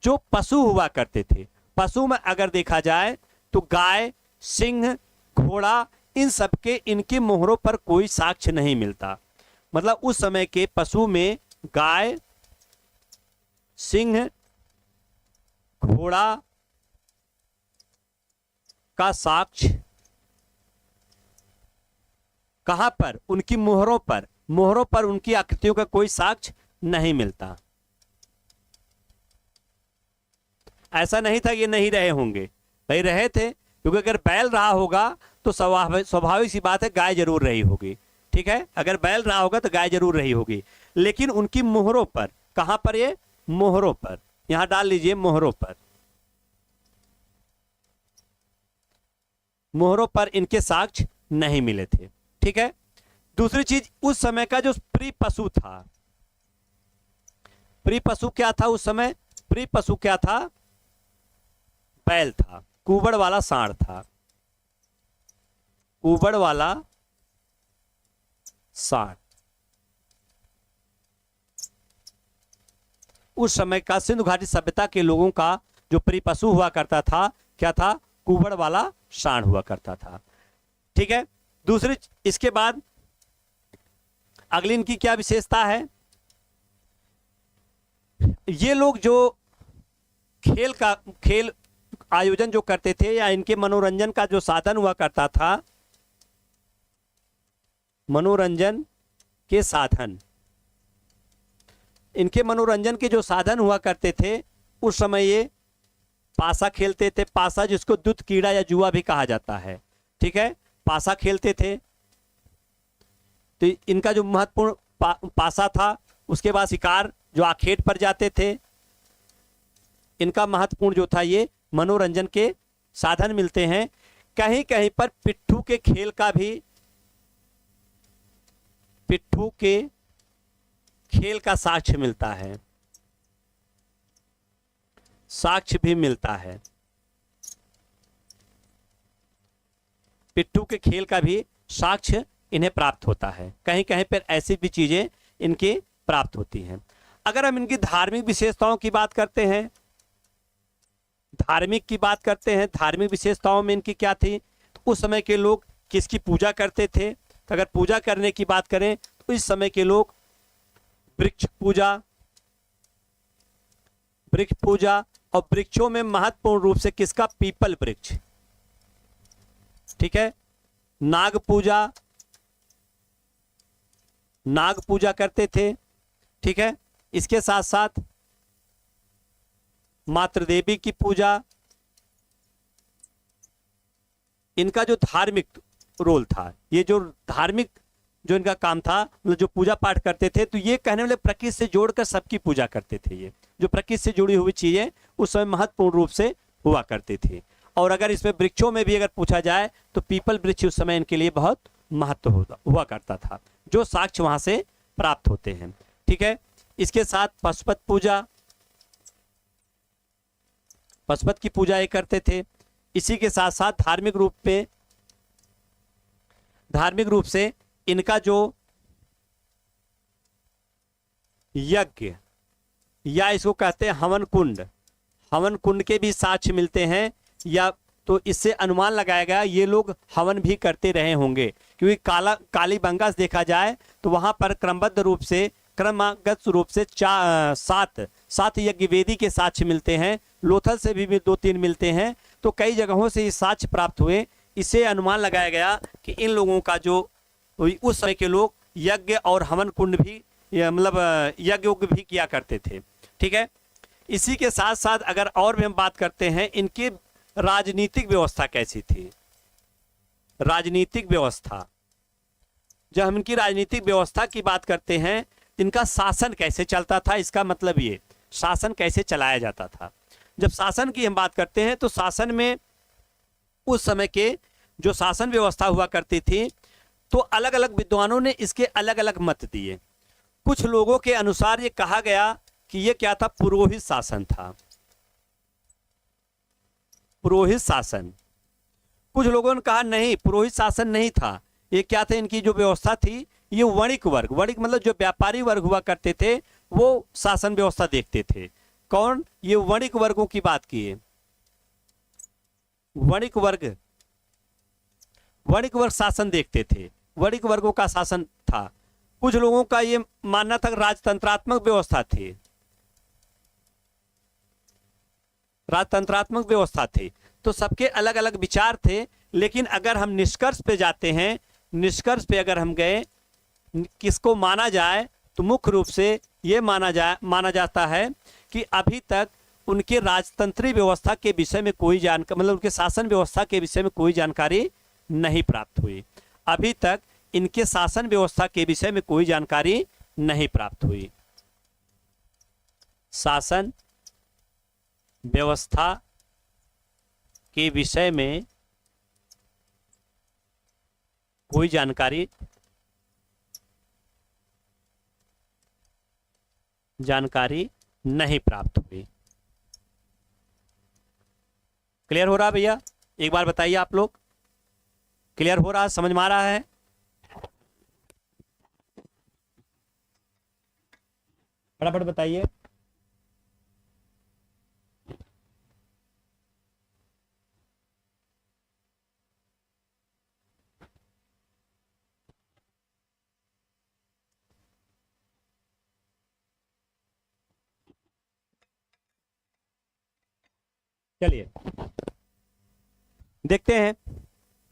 जो पशु हुआ करते थे, पशु में अगर देखा जाए तो गाय, सिंह, घोड़ा, इन सब के इनके मोहरों पर कोई साक्ष्य नहीं मिलता। मतलब उस समय के पशु में गाय, सिंह, घोड़ा का साक्ष्य कहां पर? उनकी मोहरों पर। मोहरों पर उनकी आकृतियों का कोई साक्ष्य नहीं मिलता। ऐसा नहीं था ये नहीं रहे होंगे, भाई रहे थे, क्योंकि अगर बैल रहा होगा तो स्वाभाविक सी बात है गाय जरूर रही होगी। ठीक है, अगर बैल रहा होगा तो गाय जरूर रही होगी। लेकिन उनकी मोहरों पर, कहां पर? ये मोहरों पर, यहां डाल लीजिए, मोहरों पर। मोहरों पर इनके साक्ष्य नहीं मिले थे। ठीक है, दूसरी चीज, उस समय का जो प्रिय पशु था, प्रिय पशु क्या था उस समय? प्रिय पशु क्या था? बैल था। कुबड़ वाला सांड था। कुबड़ वाला सांड उस समय का सिंधु घाटी सभ्यता के लोगों का जो प्रिय पशु हुआ करता था, क्या था? कुबड़ वाला सांड हुआ करता था। ठीक है, दूसरी, इसके बाद अगली इनकी क्या विशेषता है? ये लोग जो खेल आयोजन जो करते थे, या इनके मनोरंजन का जो साधन हुआ करता था, मनोरंजन के साधन, इनके मनोरंजन के जो साधन हुआ करते थे, उस समय ये पासा खेलते थे। पासा जिसको दूध कीड़ा या जुआ भी कहा जाता है। ठीक है, पासा खेलते थे। तो इनका जो महत्वपूर्ण पासा था, उसके बाद शिकार जो आखेट पर जाते थे, इनका महत्वपूर्ण जो था, ये मनोरंजन के साधन मिलते हैं। कहीं कहीं पर पिट्ठू के खेल का भी, पिट्ठू के खेल का साक्ष्य मिलता है, साक्ष्य भी मिलता है। पिट्ठू के खेल का भी साक्ष्य इन्हें प्राप्त होता है। कहीं कहीं पर ऐसी भी चीजें इनकी प्राप्त होती हैं। अगर हम इनकी धार्मिक विशेषताओं की बात करते हैं, धार्मिक विशेषताओं में इनकी क्या थी? तो उस समय के लोग किसकी पूजा करते थे? तो अगर पूजा करने की बात करें तो इस समय के लोग वृक्ष पूजा, और वृक्षों में महत्वपूर्ण रूप से किसका? पीपल वृक्ष। ठीक है, नाग पूजा करते थे। ठीक है, इसके साथ साथ मातृ देवी की पूजा। इनका जो धार्मिक रोल था, ये जो धार्मिक जो इनका काम था, मतलब जो पूजा पाठ करते थे, तो ये कहने वाले प्रकृति से जोड़कर सबकी पूजा करते थे। ये जो प्रकृति से जुड़ी हुई चीजें उस समय महत्वपूर्ण रूप से हुआ करती थी। और अगर इसमें वृक्षों में भी अगर पूछा जाए तो पीपल वृक्ष उस समय इनके लिए बहुत महत्व हुआ करता था, जो साक्ष्य वहां से प्राप्त होते हैं। ठीक है, इसके साथ पशुपत पूजा, पशुपत की पूजा ये करते थे। इसी के साथ साथ धार्मिक रूप से इनका जो यज्ञ या इसको कहते हैं हवन कुंड के भी साक्ष्य मिलते हैं। या तो इससे अनुमान लगाया गया ये लोग हवन भी करते रहे होंगे, क्योंकि कालीबंगा से देखा जाए तो वहां पर क्रमगत रूप से सात यज्ञ वेदी के साक्ष्य मिलते हैं। लोथल से भी 2-3 मिलते हैं। तो कई जगहों से ये साक्ष्य प्राप्त हुए। इससे अनुमान लगाया गया कि इन लोगों का जो उस समय के लोग यज्ञ और हवन कुंड भी मतलब यज्ञ भी किया करते थे। ठीक है, इसी के साथ साथ अगर और भी हम बात करते हैं, इनकी राजनीतिक व्यवस्था कैसी थी। राजनीतिक व्यवस्था, जब हम इनकी राजनीतिक व्यवस्था की बात करते हैं, इनका शासन कैसे चलता था, इसका मतलब ये शासन कैसे चलाया जाता था। जब शासन की हम बात करते हैं तो शासन में उस समय के जो शासन व्यवस्था हुआ करती थी, तो अलग अलग विद्वानों ने इसके अलग अलग मत दिए। कुछ लोगों के अनुसार ये कहा गया कि ये क्या था, पुरोहित शासन था, पुरोहित शासन। कुछ लोगों ने कहा नहीं, पुरोहित शासन नहीं था, ये क्या था, इनकी जो व्यवस्था थी ये वणिक मतलब जो व्यापारी वर्ग हुआ करते थे वो शासन व्यवस्था देखते थे। कौन, ये वणिक वर्गों की बात की है। वणिक वर्ग शासन देखते थे, वणिक वर्गों का शासन था। कुछ लोगों का ये मानना था राजतंत्रात्मक व्यवस्था थी, राजतंत्रात्मक व्यवस्था थी। तो सबके अलग अलग विचार थे। लेकिन अगर हम निष्कर्ष पे जाते हैं, निष्कर्ष पे अगर हम गए किसको माना जाए, तो मुख्य रूप से ये माना जाता है कि अभी तक उनके राजतंत्री व्यवस्था के विषय में कोई जानकारी, मतलब उनके शासन व्यवस्था के विषय में कोई जानकारी नहीं प्राप्त हुई। अभी तक इनके शासन व्यवस्था के विषय में कोई जानकारी नहीं प्राप्त हुई। शासन व्यवस्था के विषय में कोई जानकारी नहीं प्राप्त हुई। क्लियर हो रहा भैया? एक बार बताइए आप लोग, क्लियर हो रहा, समझ में आ रहा है? फटाफट बताइए। चलिए देखते हैं।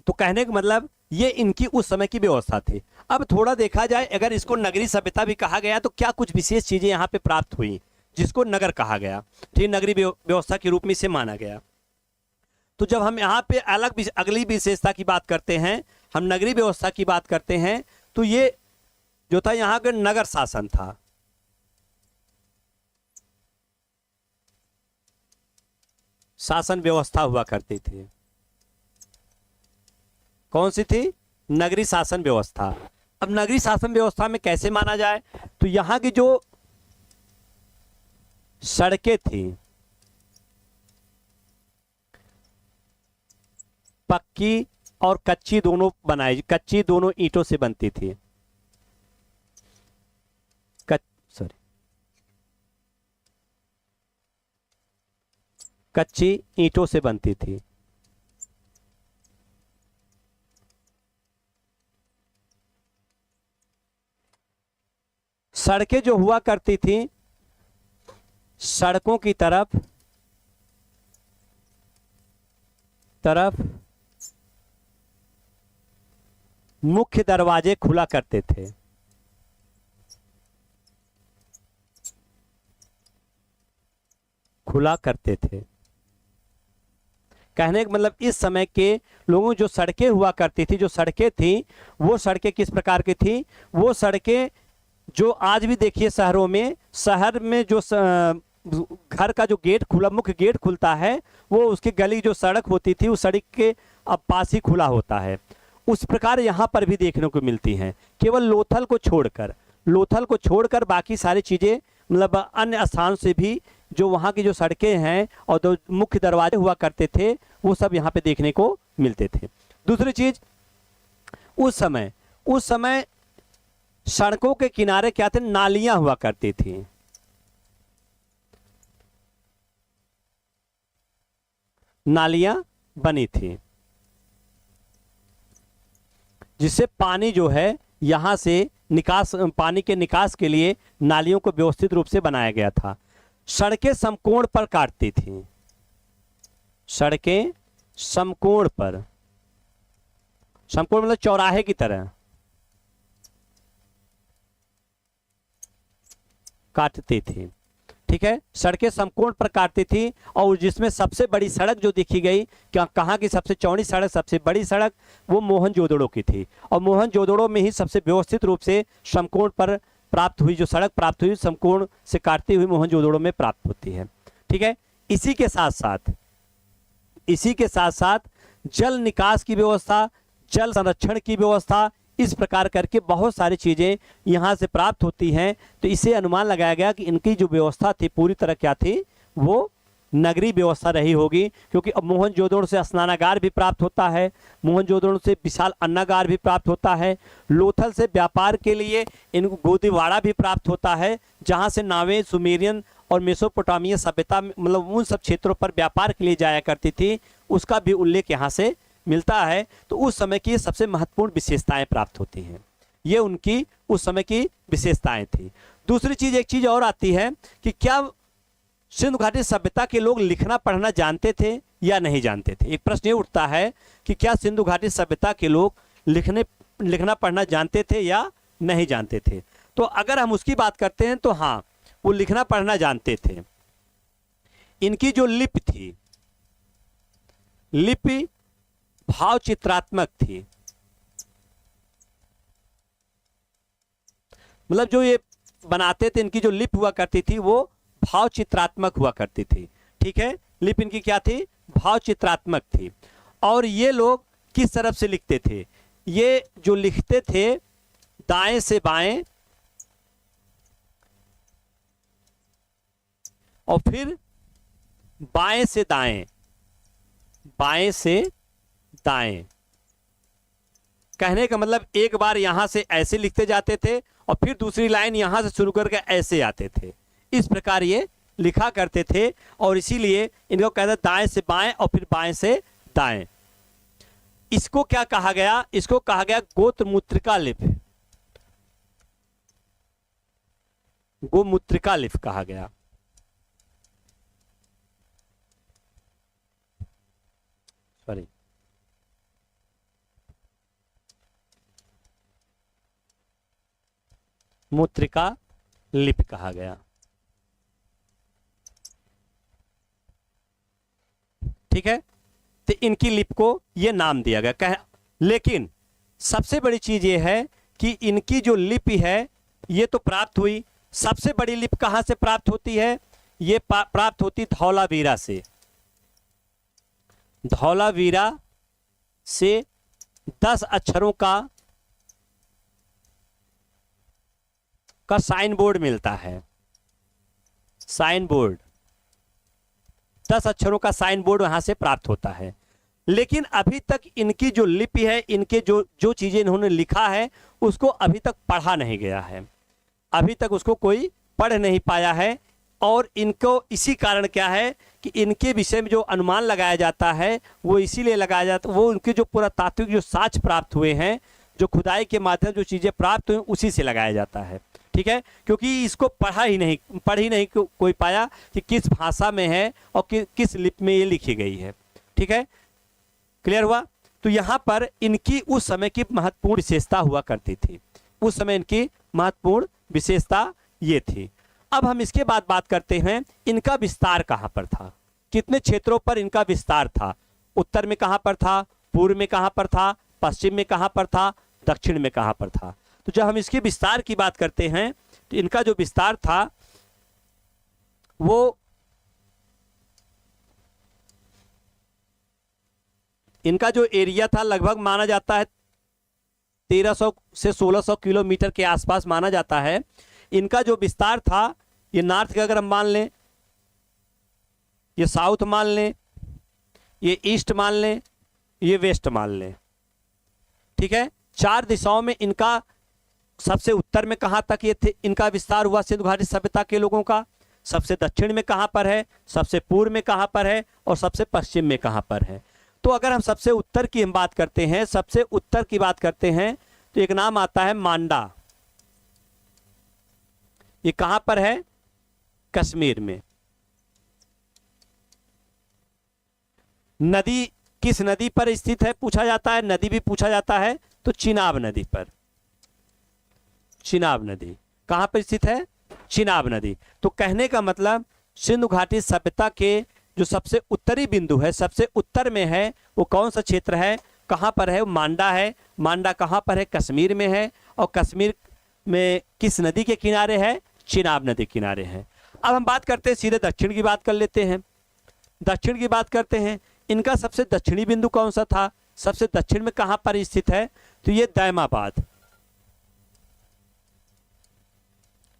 तो कहने का मतलब ये इनकी उस समय की व्यवस्था थी। अब थोड़ा देखा जाए, अगर इसको नगरी सभ्यता भी कहा गया तो क्या कुछ विशेष चीजें यहाँ पे प्राप्त हुई जिसको नगर कहा गया, ठीक, नगरी व्यवस्था के रूप में इसे माना गया। तो जब हम यहाँ पे अगली विशेषता की बात करते हैं, हम नगरी व्यवस्था की बात करते हैं, तो ये जो था यहाँ का नगर शासन था। शासन व्यवस्था हुआ करती थी, कौन सी थी? नगरी शासन व्यवस्था। अब नगरी शासन व्यवस्था में कैसे माना जाए, तो यहां की जो सड़कें थी पक्की और कच्ची दोनों कच्ची दोनों ईंटों से बनती थी। कच्ची ईंटों से बनती थी। सड़कें जो हुआ करती थी, सड़कों की तरफ मुख्य दरवाजे खुला करते थे। कहने का मतलब इस समय के लोगों जो सड़कें हुआ करती थी, जो सड़कें थी वो सड़कें किस प्रकार की थी? वो सड़कें जो आज भी देखिए शहरों में, शहर में जो घर का जो गेट खुला, मुख्य गेट खुलता है, वो उसकी गली जो सड़क होती थी उस सड़क के अब पास ही खुला होता है। उस प्रकार यहाँ पर भी देखने को मिलती हैं। केवल लोथल को छोड़कर बाकी सारी चीज़ें मतलब अन्य स्थान से भी जो वहाँ की जो सड़कें हैं और जो मुख्य दरवाजे हुआ करते थे वो सब यहाँ पे देखने को मिलते थे। दूसरी चीज, उस समय सड़कों के किनारे क्या थे? नालियां हुआ करती थी। नालियां बनी थी जिससे पानी जो है यहां से निकास, पानी के निकास के लिए नालियों को व्यवस्थित रूप से बनाया गया था। सड़कें समकोण पर काटती थी, सड़कें समकोण पर, समकोण मतलब चौराहे की तरह काटती थी। ठीक है, सड़कें समकोण पर काटती थी और जिसमें सबसे बड़ी सड़क जो देखी गई, क्या कहाँ की सबसे चौड़ी सड़क, सबसे बड़ी सड़क वो मोहनजोदड़ो की थी। और मोहनजोदड़ो में ही सबसे व्यवस्थित रूप से समकोण पर प्राप्त हुई, जो सड़क प्राप्त हुई समकोण से काटती हुई मोहनजोदड़ो में प्राप्त होती है। ठीक है, इसी के साथ साथ जल निकास की व्यवस्था, जल संरक्षण की व्यवस्था, इस प्रकार करके बहुत सारी चीजें यहाँ से प्राप्त होती हैं। तो इसे अनुमान लगाया गया कि इनकी जो व्यवस्था थी पूरी तरह क्या थी? वो नगरीय व्यवस्था रही होगी, क्योंकि अब मोहनजोदड़ो से स्नानागार भी प्राप्त होता है, मोहनजोदड़ो से विशाल अन्नागार भी प्राप्त होता है, लोथल से व्यापार के लिए इनको गोदीवाड़ा भी प्राप्त होता है, जहाँ से नावें सुमेरियन और मेसोपोटामिया सभ्यता मतलब उन सब क्षेत्रों पर व्यापार के लिए जाया करती थी, उसका भी उल्लेख यहाँ से मिलता है। तो उस समय की सबसे महत्वपूर्ण विशेषताएं प्राप्त होती हैं, ये उनकी उस समय की विशेषताएं थी। दूसरी चीज, एक चीज और आती है कि क्या सिंधु घाटी सभ्यता के लोग लिखना पढ़ना जानते थे या नहीं जानते थे? एक प्रश्न ये उठता है कि क्या सिंधु घाटी सभ्यता के लोग लिखना पढ़ना जानते थे या नहीं जानते थे? तो अगर हम उसकी बात करते हैं तो हाँ, वो लिखना पढ़ना जानते थे। इनकी जो लिपि थी, लिपि भाव चित्रात्मक थी, मतलब जो ये बनाते थे इनकी जो लिपि हुआ करती थी वो भाव चित्रात्मक हुआ करती थी। ठीक है, लिपि इनकी क्या थी? भाव चित्रात्मक थी। और ये लोग किस तरफ से लिखते थे? ये जो लिखते थे दाएं से बाएं और फिर बाएं से दाएं, बाएं से दाएं। कहने का मतलब एक बार यहां से ऐसे लिखते जाते थे और फिर दूसरी लाइन यहां से शुरू करके ऐसे आते थे, इस प्रकार ये लिखा करते थे। और इसीलिए इनको कहते हैं दाएं से बाएं और फिर बाएं से दाएं। इसको क्या कहा गया? इसको कहा गया गोमुद्रिका लिपि, गोमुद्रिका लिपि कहा गया। सॉरी, मुद्रिका लिपि कहा गया। ठीक है, तो इनकी लिपि को यह नाम दिया गया। लेकिन सबसे बड़ी चीज यह है कि इनकी जो लिपि है ये तो प्राप्त हुई, सबसे बड़ी लिपि कहां से प्राप्त होती है? ये प्राप्त होती धौलावीरा से। धौलावीरा से 10 अक्षरों का साइन बोर्ड मिलता है। साइन बोर्ड, 10 अक्षरों का साइन बोर्ड वहां से प्राप्त होता है। लेकिन अभी तक इनकी जो लिपि है, इनके जो चीजें इन्होंने लिखा है उसको अभी तक पढ़ा नहीं गया है, अभी तक उसको कोई पढ़ नहीं पाया है। और इनको इसी कारण क्या है कि इनके विषय में जो अनुमान लगाया जाता है वो इसीलिए लगाया जाता है, वो उनके जो पुरातात्विक जो साक्ष्य प्राप्त हुए हैं, जो खुदाई के माध्यम जो चीजें प्राप्त हुई उसी से लगाया जाता है। ठीक है, क्योंकि इसको पढ़ ही नहीं कोई पाया कि किस भाषा में है और किस लिपि में ये लिखी गई है। ठीक है, क्लियर हुआ? तो यहाँ पर इनकी उस समय की महत्वपूर्ण विशेषता हुआ करती थी, उस समय इनकी महत्वपूर्ण विशेषता ये थी। अब हम इसके बाद बात करते हैं इनका विस्तार कहाँ पर था, कितने क्षेत्रों पर इनका विस्तार था। उत्तर में कहां पर था, पूर्व में कहां पर था, पश्चिम में कहां पर था, दक्षिण में कहां पर था। तो जब हम इसके विस्तार की बात करते हैं तो इनका जो विस्तार था वो इनका जो एरिया था लगभग माना जाता है 1300 से 1600 किलोमीटर के आसपास माना जाता है। इनका जो विस्तार था, ये नॉर्थ का अगर हम मान लें, ये साउथ मान लें, ये ईस्ट मान लें, ये वेस्ट मान लें, ठीक है। 4 दिशाओं में इनका सबसे उत्तर में कहां तक ये थे, इनका विस्तार हुआ सिंधु घाटी सभ्यता के लोगों का, सबसे दक्षिण में कहां पर है, सबसे पूर्व में कहां पर है और सबसे पश्चिम में कहां पर है। तो अगर हम सबसे उत्तर की हम बात करते हैं, सबसे उत्तर की बात करते हैं तो एक नाम आता है मांडा। ये कहां पर है, कश्मीर में। नदी किस नदी पर स्थित है पूछा जाता है, नदी भी पूछा जाता है, तो चिनाब नदी पर। चिनाब नदी कहां पर स्थित है, चिनाब नदी। तो कहने का मतलब सिंधु घाटी सभ्यता के जो सबसे उत्तरी बिंदु है, सबसे उत्तर में है, वो कौन सा क्षेत्र है, कहां पर है, मांडा है। मांडा कहां पर है, कश्मीर में है। और कश्मीर में किस नदी के किनारे है, चिनाब नदी के किनारे है। अब हम बात करते हैं, सीधे दक्षिण की बात कर लेते हैं। दक्षिण की बात करते हैं, इनका सबसे दक्षिणी बिंदु कौन सा था, सबसे दक्षिण में कहां पर स्थित है, तो ये दैमाबाद।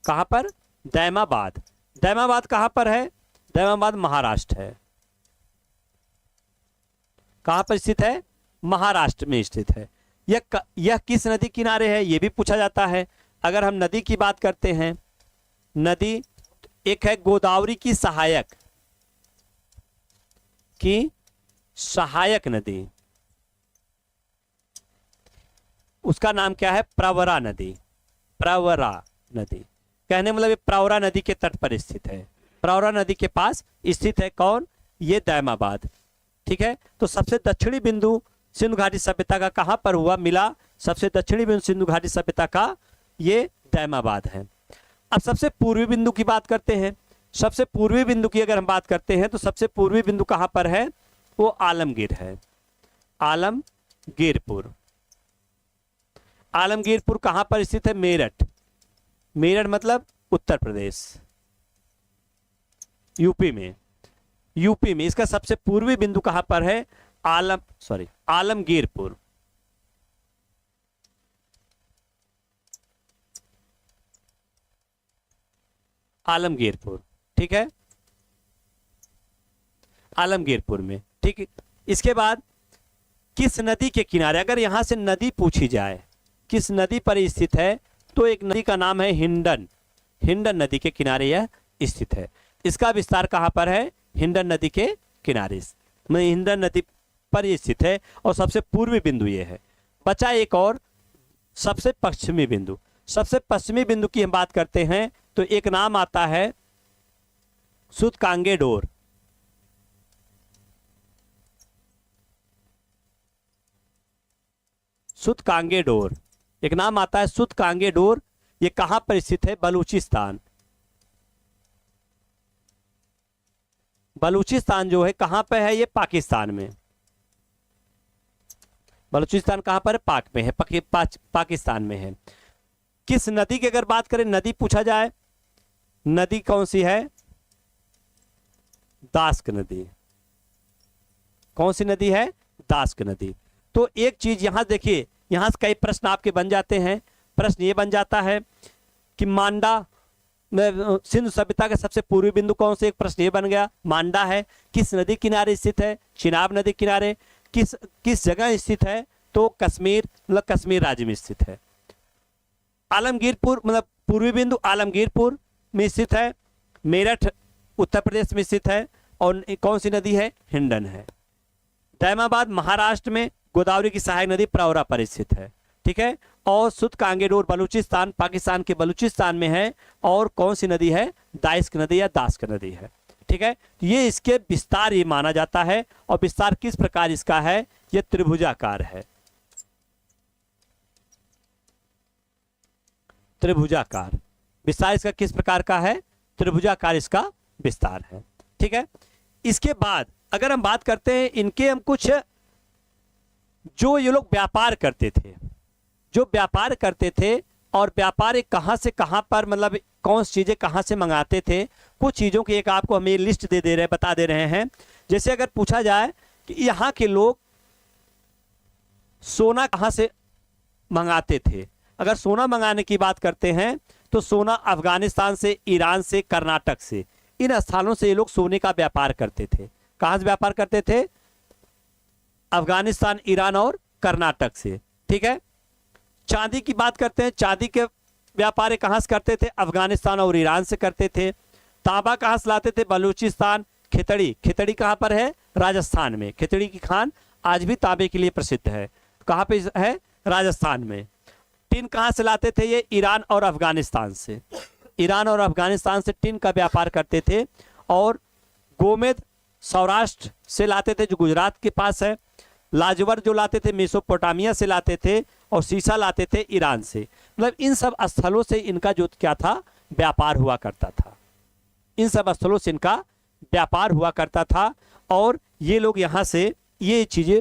कहां पर, दैमाबाद। दैमाबाद कहां पर है, दैमाबाद महाराष्ट्र है। कहां पर स्थित है, महाराष्ट्र में स्थित है। यह किस नदी किनारे है, यह भी पूछा जाता है। अगर हम नदी की बात करते हैं, नदी एक है गोदावरी की सहायक नदी, उसका नाम क्या है, प्रवरा नदी। प्रवरा नदी कहने मतलब ये प्रवरा नदी के तट पर स्थित है। प्रवरा नदी के पास स्थित है कौन, ये दैमाबाद, ठीक है। तो सबसे दक्षिणी बिंदु सिंधु घाटी सभ्यता का कहां पर हुआ, मिला, सबसे दक्षिणी बिंदु सिंधु घाटी सभ्यता का ये दैमाबाद है। अब सबसे पूर्वी बिंदु की बात करते हैं। सबसे पूर्वी बिंदु की अगर हम बात करते हैं तो सबसे पूर्वी बिंदु कहां पर है, वो आलमगीर है। आलमगीरपुर। आलमगीरपुर कहां पर स्थित है, मेरठ। मेरठ मतलब उत्तर प्रदेश, यूपी में। यूपी में इसका सबसे पूर्वी बिंदु कहां पर है, आलमगीरपुर। आलमगीरपुर, ठीक है, आलमगीरपुर में, ठीक है। इसके बाद किस नदी के किनारे, अगर यहां से नदी पूछी जाए किस नदी पर स्थित है, तो एक नदी का नाम है हिंडन। हिंडन नदी के किनारे यह स्थित है। इसका विस्तार कहां पर है, हिंडन नदी के किनारे में, हिंडन नदी पर यह स्थित है और सबसे पूर्वी बिंदु ये है। बचा एक और सबसे पश्चिमी बिंदु। सबसे पश्चिमी बिंदु की हम बात करते हैं तो एक नाम आता है सूतकांगेडोर। सूतकांगेडोर एक नाम आता है, सूतकांगेडोर। ये कहां पर स्थित है, बलूचिस्तान। बलूचिस्तान जो है कहां पर है, ये पाकिस्तान में। बलूचिस्तान कहां पर है, पाक में है, पाकिस्तान में है। किस नदी की अगर बात करें, नदी पूछा जाए, नदी कौन सी है, दास्क नदी। कौन सी नदी है, दास्क नदी। तो एक चीज यहां देखिए, यहां से कई प्रश्न आपके बन जाते हैं। प्रश्न ये बन जाता है कि मांडा में सिंधु सभ्यता का सबसे पूर्वी बिंदु कौन से, एक प्रश्न ये बन गया। मांडा है, किस नदी किनारे स्थित है, चिनाब नदी किनारे। किस जगह स्थित है, तो कश्मीर, मतलब कश्मीर राज्य में स्थित है। आलमगीरपुर मतलब पूर्वी बिंदु आलमगीरपुर में स्थित है। मेरठ उत्तर प्रदेश में स्थित है। और कौन सी नदी है, हिंडन है। दैमाबाद महाराष्ट्र में गोदावरी की सहायक नदी प्रवरा पर स्थित है, ठीक है। और सूतकांगेडोर बलूचिस्तान, पाकिस्तान के बलूचिस्तान में है। और कौन सी नदी है, दाइस्क नदी या दास्क नदी है, ठीक है। ये इसके विस्तार ये माना जाता है। और विस्तार किस प्रकार इसका है, ये त्रिभुजाकार है। त्रिभुजाकार विस्तार इसका किस प्रकार का है, त्रिभुजाकार इसका विस्तार है, ठीक है। इसके बाद अगर हम बात करते हैं इनके, हम कुछ जो ये लोग व्यापार करते थे, जो व्यापार करते थे और व्यापार एक कहाँ से कहाँ पर, मतलब कौन सी चीज़ें कहाँ से मंगाते थे, कुछ चीज़ों की एक आपको हम ये लिस्ट दे रहे बता दे रहे हैं। जैसे अगर पूछा जाए कि यहाँ के लोग सोना कहाँ से मंगाते थे, अगर सोना मंगाने की बात करते हैं तो सोना अफगानिस्तान से, ईरान से, कर्नाटक से, इन स्थानों से ये लोग सोने का व्यापार करते थे। कहाँ से व्यापार करते थे? अफगानिस्तान, ईरान और कर्नाटक से। ठीक है। चांदी की बात करते हैं, चांदी के व्यापार कहाँ से करते थे? अफगानिस्तान और ईरान से करते थे। तांबा कहाँ से लाते थे? बलूचिस्तान। खितड़ी, खितड़ी कहाँ पर है? राजस्थान में। खितड़ी की खान आज भी तांबे के लिए प्रसिद्ध है। कहाँ पे है? राजस्थान में। टिन कहाँ से लाते थे? ये ईरान और अफगानिस्तान से। ईरान और अफगानिस्तान से टिन का व्यापार करते थे। और गोमेद सौराष्ट्र से लाते थे, जो गुजरात के पास है। लाजवर जो लाते थे मेसोपोटामिया से लाते थे। और सीसा लाते थे ईरान से। मतलब इन सब स्थलों से इनका जो क्या था? व्यापार हुआ करता था। इन सब स्थलों से इनका व्यापार हुआ करता था और ये लोग यहाँ से ये चीजें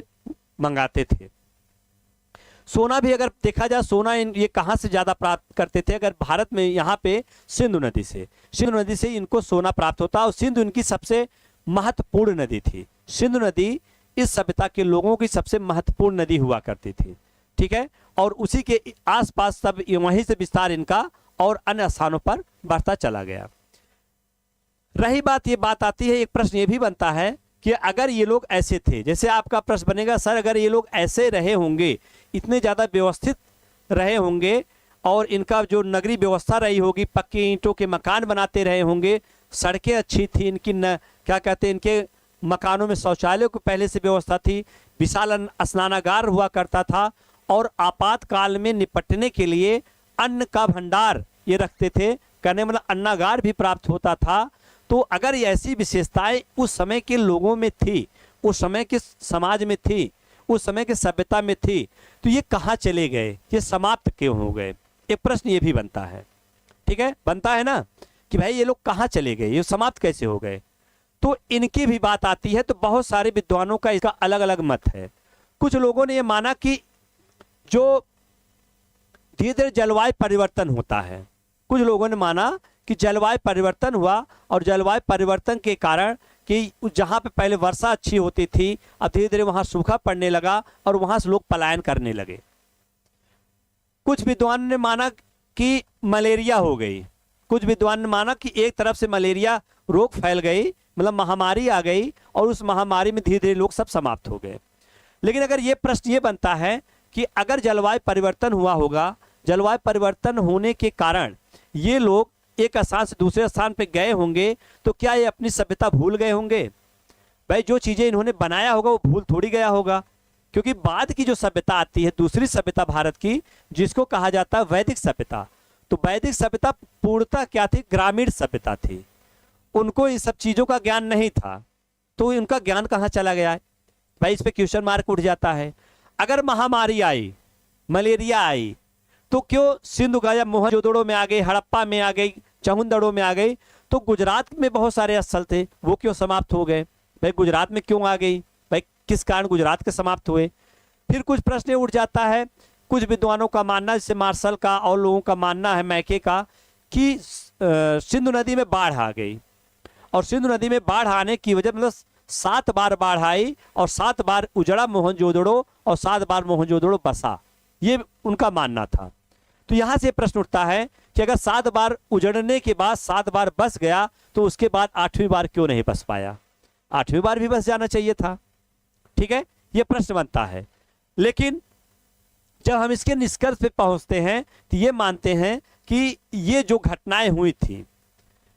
मंगाते थे। सोना भी अगर देखा जाए, सोना ये कहाँ से ज्यादा प्राप्त करते थे? अगर भारत में यहाँ पे सिंधु नदी से, सिंधु नदी से इनको सोना प्राप्त होता। और सिंधु इनकी सबसे महत्वपूर्ण नदी थी। सिंधु नदी इस सभ्यता के लोगों की सबसे महत्वपूर्ण नदी हुआ करती थी। ठीक है। और उसी के आसपास सब वहीं से विस्तार इनका और अन्य स्थानों पर बढ़ता चला गया। रही बात, ये बात आती है, एक प्रश्न ये भी बनता है कि अगर ये लोग ऐसे थे, जैसे आपका प्रश्न बनेगा सर अगर ये लोग ऐसे रहे होंगे, इतने ज़्यादा व्यवस्थित रहे होंगे और इनका जो नगरीय व्यवस्था रही होगी, पक्के ईंटों के मकान बनाते रहे होंगे, सड़कें अच्छी थी इनकी, क्या कहते हैं, इनके मकानों में शौचालयों की पहले से व्यवस्था थी, विशाल स्नानागार हुआ करता था और आपातकाल में निपटने के लिए अन्न का भंडार ये रखते थे, कहने मतलब अन्नागार भी प्राप्त होता था। तो अगर ऐसी विशेषताएं उस समय के लोगों में थी, उस समय के समाज में थी, उस समय के सभ्यता में थी, तो ये कहाँ चले गए? ये समाप्त क्यों हो गए? एक प्रश्न ये भी बनता है। ठीक है, बनता है ना कि भाई ये लोग कहाँ चले गए, ये समाप्त कैसे हो गए? तो इनकी भी बात आती है। तो बहुत सारे विद्वानों का इसका अलग अलग मत है। कुछ लोगों ने ये माना कि जो धीरे धीरे जलवायु परिवर्तन होता है, कुछ लोगों ने माना कि जलवायु परिवर्तन हुआ और जलवायु परिवर्तन के कारण कि जहाँ पे पहले वर्षा अच्छी होती थी, अब धीरे धीरे वहाँ सूखा पड़ने लगा और वहाँ से लोग पलायन करने लगे। कुछ विद्वान ने माना कि मलेरिया हो गई। कुछ विद्वान ने माना कि एक तरफ से मलेरिया रोग फैल गई, मतलब महामारी आ गई और उस महामारी में धीरे धीरे लोग सब समाप्त हो गए। लेकिन अगर ये प्रश्न ये बनता है कि अगर जलवायु परिवर्तन हुआ होगा, जलवायु परिवर्तन होने के कारण ये लोग एक स्थान से दूसरे स्थान पे गए होंगे, तो क्या ये अपनी सभ्यता भूल गए होंगे? भाई जो चीजें इन्होंने बनाया होगा वो भूल थोड़ी गया होगा, क्योंकि बाद की जो सभ्यता आती है, दूसरी सभ्यता भारत की, जिसको कहा जाता है वैदिक सभ्यता, तो वैदिक सभ्यता पूर्णतः क्या थी? ग्रामीण सभ्यता थी। उनको इन सब चीजों का ज्ञान नहीं था, तो उनका ज्ञान कहाँ चला गया है? भाई इस पे क्वेश्चन मार्क उठ जाता है। अगर महामारी आई, मलेरिया आई, तो क्यों सिंधु घाटी, मोहनजोदड़ो में आ गई, हड़प्पा में आ गई, चमुंदड़ो में आ गई, तो गुजरात में बहुत सारे स्थल थे, वो क्यों समाप्त हो गए? भाई गुजरात में क्यों आ गई? भाई किस कारण गुजरात के समाप्त हुए? फिर कुछ प्रश्न उठ जाता है। कुछ विद्वानों का मानना, जैसे मार्शल का और लोगों का मानना है, मैके का, कि सिंधु नदी में बाढ़ आ गई और सिंधु नदी में बाढ़ आने की वजह, मतलब 7 बार बाढ़ आई और 7 बार उजड़ा मोहनजोदड़ो और 7 बार मोहनजोदड़ो बसा, ये उनका मानना था। तो यहां से प्रश्न उठता है कि अगर 7 बार उजड़ने के बाद 7 बार बस गया, तो उसके बाद 8वीं बार क्यों नहीं बस पाया? 8वीं बार भी बस जाना चाहिए था। ठीक है, ये प्रश्न बनता है। लेकिन जब हम इसके निष्कर्ष पे पहुंचते हैं तो ये मानते हैं कि ये जो घटनाएं हुई थी,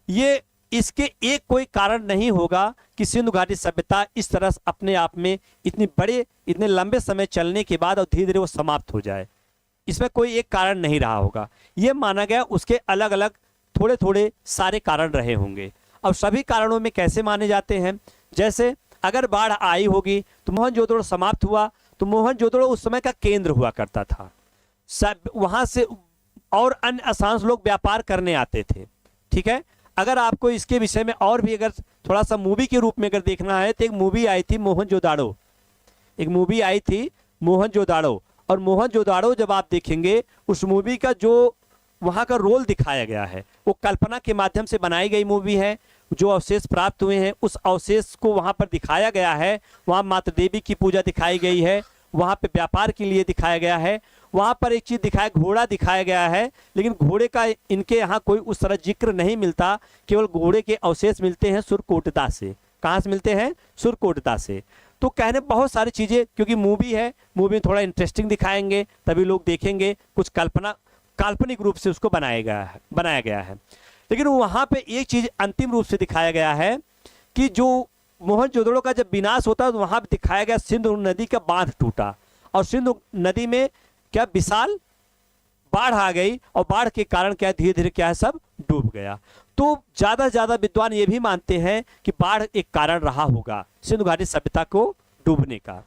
ये इसके एक कोई कारण नहीं होगा कि सिंधु घाटी सभ्यता इस तरह अपने आप में इतनी बड़े, इतने लंबे समय चलने के बाद और धीरे धीरे वो समाप्त हो जाए। इसमें कोई एक कारण नहीं रहा होगा, ये माना गया। उसके अलग अलग थोड़े थोड़े सारे कारण रहे होंगे। अब सभी कारणों में कैसे माने जाते हैं? जैसे अगर बाढ़ आई होगी तो मोहनजोदड़ो समाप्त हुआ, तो मोहनजोदड़ो उस समय का केंद्र हुआ करता था। सब वहां से और अन्य स्थान से लोग व्यापार करने आते थे। ठीक है, अगर आपको इसके विषय में और भी अगर थोड़ा सा मूवी के रूप में अगर देखना है तो एक मूवी आई थी मोहनजोदाड़ो, एक मूवी आई थी मोहनजोदाड़ो। और मोहनजोदाड़ो जब आप देखेंगे उस मूवी का जो वहाँ का रोल दिखाया गया है वो कल्पना के माध्यम से बनाई गई मूवी है। जो अवशेष प्राप्त हुए हैं उस अवशेष को वहाँ पर दिखाया गया है। वहाँ माता देवी की पूजा दिखाई गई है, वहाँ पे व्यापार के लिए दिखाया गया है। वहाँ पर एक चीज़ दिखाया, घोड़ा दिखाया गया है, लेकिन घोड़े का इनके यहाँ कोई उस तरह जिक्र नहीं मिलता। केवल घोड़े के अवशेष मिलते हैं सुरकोटदा से। कहाँ से मिलते हैं? सुरकोटदा से। तो कहने बहुत सारी चीज़ें, क्योंकि मूवी है, मूवी में थोड़ा इंटरेस्टिंग दिखाएंगे तभी लोग देखेंगे। कुछ काल्पनिक रूप से उसको बनाया गया है। लेकिन वहाँ पे एक चीज़ अंतिम रूप से दिखाया गया है कि जो मोहनजोदड़ो का जब विनाश होता है तो वहाँ पे दिखाया गया सिंधु नदी का बांध टूटा और सिंधु नदी में क्या विशाल बाढ़ आ गई और बाढ़ के कारण क्या धीरे धीरे क्या है सब डूब गया। तो ज़्यादा से ज़्यादा विद्वान ये भी मानते हैं कि बाढ़ एक कारण रहा होगा सिंधु घाटी सभ्यता को डूबने का।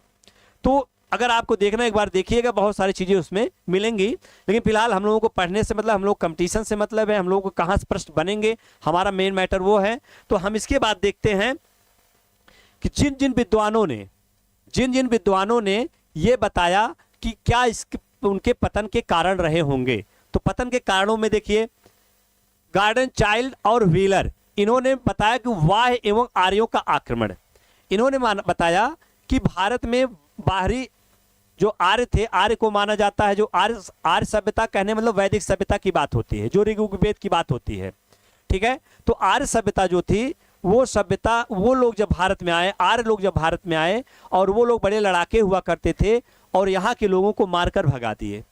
तो अगर आपको देखना एक बार देखिएगा, बहुत सारी चीज़ें उसमें मिलेंगी। लेकिन फिलहाल हम लोगों को पढ़ने से मतलब, हम लोग कंपटीशन से मतलब है, हम लोगों को कहाँ से प्रश्न बनेंगे, हमारा मेन मैटर वो है। तो हम इसके बाद देखते हैं कि जिन जिन विद्वानों ने ये बताया कि क्या उनके पतन के कारण रहे होंगे। तो पतन के कारणों में देखिए गार्डन चाइल्ड और व्हीलर, इन्होंने बताया कि वाह एवं आर्यों का आक्रमण। इन्होंने बताया कि भारत में बाहरी जो आर्य थे, आर्य को माना जाता है, जो आर्य सभ्यता कहने मतलब वैदिक सभ्यता की बात होती है, जो ऋग्वेद की बात होती है, ठीक है। तो आर्य सभ्यता जो थी वो सभ्यता, वो लोग जब भारत में आए, आर्य लोग जब भारत में आए और वो लोग बड़े लड़ाके हुआ करते थे और यहाँ के लोगों को मारकर भगा दिए,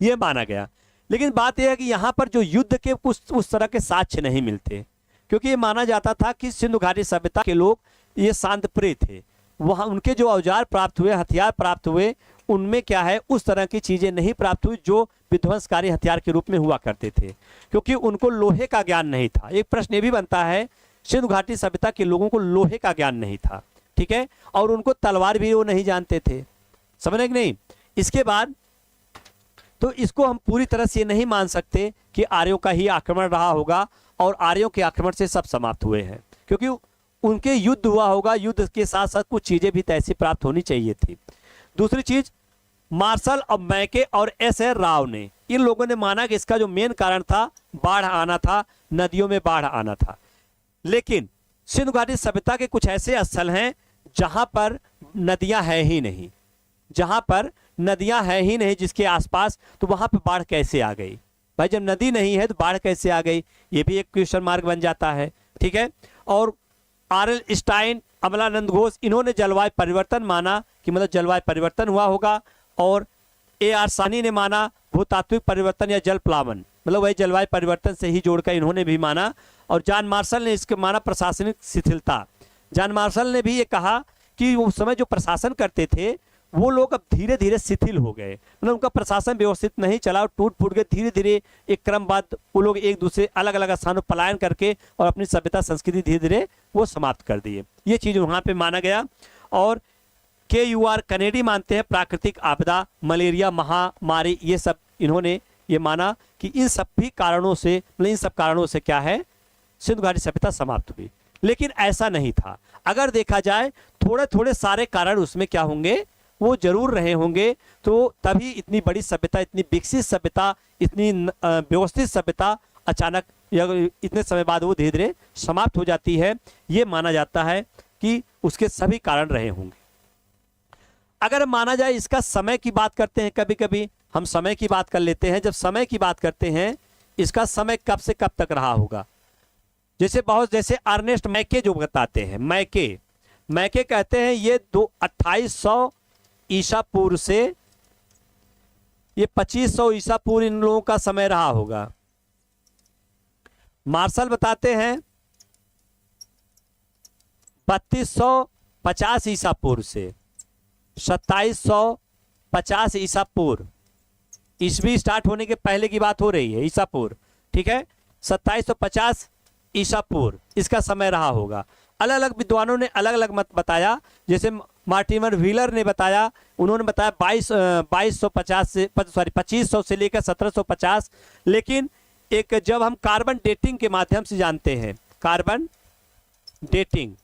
ये माना गया। लेकिन बात यह है कि यहाँ पर जो युद्ध के उस तरह के साक्ष्य नहीं मिलते, क्योंकि ये माना जाता था कि सिंधु घाटी सभ्यता के लोग ये शांत प्रिय थे। वहाँ उनके जो औजार प्राप्त हुए, हथियार प्राप्त हुए, उनमें क्या है उस तरह की चीज़ें नहीं प्राप्त हुई जो विध्वंसकारी हथियार के रूप में हुआ करते थे, क्योंकि उनको लोहे का ज्ञान नहीं था। एक प्रश्न ये भी बनता है, सिंधु घाटी सभ्यता के लोगों को लोहे का ज्ञान नहीं था, ठीक है, और उनको तलवार भी वो नहीं जानते थे, समझे कि नहीं। इसके बाद तो इसको हम पूरी तरह से नहीं मान सकते कि आर्यों का ही आक्रमण रहा होगा और आर्यों के आक्रमण से सब समाप्त हुए हैं, क्योंकि उनके युद्ध हुआ होगा, युद्ध के साथ साथ कुछ चीजें भी तैसी प्राप्त होनी चाहिए थी। दूसरी चीज, मार्शल और मैके और एस.आर. राव ने, इन लोगों ने माना कि इसका जो मेन कारण था बाढ़ आना था, नदियों में बाढ़ आना था। लेकिन सिंधु घाटी सभ्यता के कुछ ऐसे स्थल हैं जहां पर नदियां है ही नहीं, जहां पर नदियां है ही नहीं जिसके आसपास, तो वहां पर बाढ़ कैसे आ गई भाई? जब नदी नहीं है तो बाढ़ कैसे आ गई, ये भी एक क्वेश्चन मार्क बन जाता है, ठीक है। और आर.एल. स्टाइन, अमलानंद घोष, इन्होंने जलवायु परिवर्तन माना कि मतलब जलवायु परिवर्तन हुआ होगा, और ए.आर. साहनी ने माना भूतात्विक परिवर्तन या जल प्लावन, मतलब वही जलवायु परिवर्तन से ही जोड़कर इन्होंने भी माना। और जॉन मार्शल ने इसके माना प्रशासनिक शिथिलता। जॉन मार्शल ने भी ये कहा कि उस समय जो प्रशासन करते थे वो लोग अब धीरे धीरे शिथिल हो गए, मतलब उनका प्रशासन व्यवस्थित नहीं चला, टूट फूट गए, धीरे धीरे एक क्रमबद्ध वो लोग एक दूसरे अलग अलग स्थानों पलायन करके और अपनी सभ्यता संस्कृति धीरे धीरे वो समाप्त कर दिए। ये चीज़ वहाँ पे माना गया। और के.यू.आर. कनेडी मानते हैं प्राकृतिक आपदा, मलेरिया, महामारी, ये सब इन्होंने ये माना कि इन सब भी कारणों से, मतलब इन सब कारणों से क्या है सिंधु घाटी सभ्यता समाप्त हुई। लेकिन ऐसा नहीं था, अगर देखा जाए थोड़े थोड़े सारे कारण उसमें क्या होंगे, वो जरूर रहे होंगे, तो तभी इतनी बड़ी सभ्यता, इतनी विकसित सभ्यता, इतनी व्यवस्थित सभ्यता अचानक या इतने समय बाद वो धीरे धीरे समाप्त हो जाती है। ये माना जाता है कि उसके सभी कारण रहे होंगे। अगर माना जाए, इसका समय की बात करते हैं, कभी कभी हम समय की बात कर लेते हैं। जब समय की बात करते हैं, इसका समय कब से कब तक रहा होगा, जैसे अर्नेस्ट मैके जो बताते हैं, मैके कहते हैं ये 2800 ईसा पूर्व से ये 2500 ईसा पूर्व इन लोगों का समय रहा होगा। मार्शल बताते हैं 3250 ईसा पूर्व से 2750 ईसा पूर्व, ईस्वी स्टार्ट होने के पहले की बात हो रही है, ईसा पूर्व, ठीक है। 2750 ईसा पूर्व इसका समय रहा होगा। अलग अलग विद्वानों ने अलग अलग मत बताया। जैसे मार्टिमर व्हीलर ने बताया, उन्होंने बताया 2500 से लेकर 1750। लेकिन एक जब हम कार्बन डेटिंग के माध्यम से जानते हैं, कार्बन डेटिंग,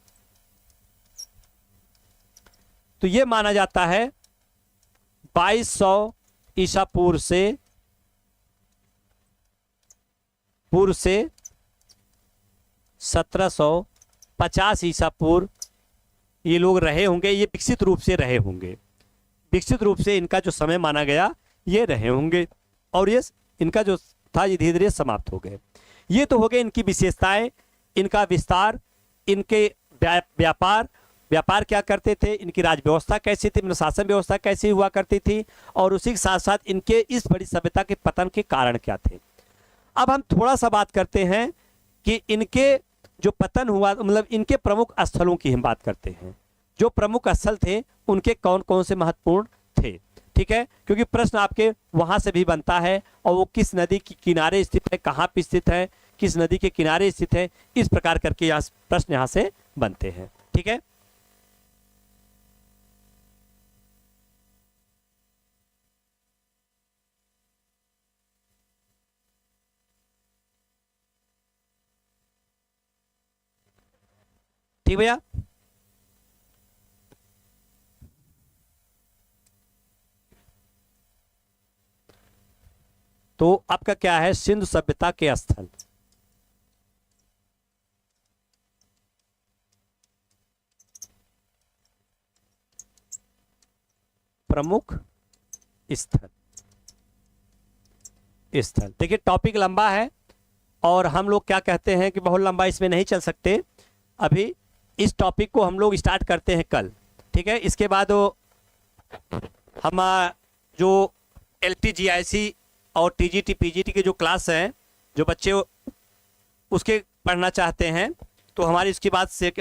तो ये माना जाता है 2200 ईसा पूर्व से 1750 ईसा पूर्व ये लोग रहे होंगे, ये विकसित रूप से रहे होंगे, विकसित रूप से इनका जो समय माना गया ये रहे होंगे, और ये इनका जो था ये धीरे धीरे समाप्त हो गए। ये तो हो गए इनकी विशेषताएं, इनका विस्तार, इनके व्यापार क्या करते थे, इनकी राज व्यवस्था कैसी थी, शासन व्यवस्था कैसी हुआ करती थी, और उसी के साथ साथ इनके इस बड़ी सभ्यता के पतन के कारण क्या थे। अब हम थोड़ा सा बात करते हैं कि इनके जो पतन हुआ, मतलब इनके प्रमुख स्थलों की हम बात करते हैं। जो प्रमुख स्थल थे उनके कौन कौन से महत्वपूर्ण थे, ठीक है, क्योंकि प्रश्न आपके वहां से भी बनता है, और वो किस नदी के किनारे स्थित है, कहाँ पे स्थित है, किस नदी के किनारे स्थित है, इस प्रकार करके यहाँ प्रश्न यहाँ से बनते हैं, ठीक है। ठीक भैया, तो आपका क्या है, सिंधु सभ्यता के स्थल, प्रमुख स्थल। देखिए टॉपिक लंबा है, और हम लोग क्या कहते हैं कि बहुत लंबा इसमें नहीं चल सकते। अभी इस टॉपिक को हम लोग स्टार्ट करते हैं कल, ठीक है। इसके बाद हम जो LTGIC और TGT PGT के जो क्लास हैं, जो बच्चे उसके पढ़ना चाहते हैं, तो हमारी इसके बाद से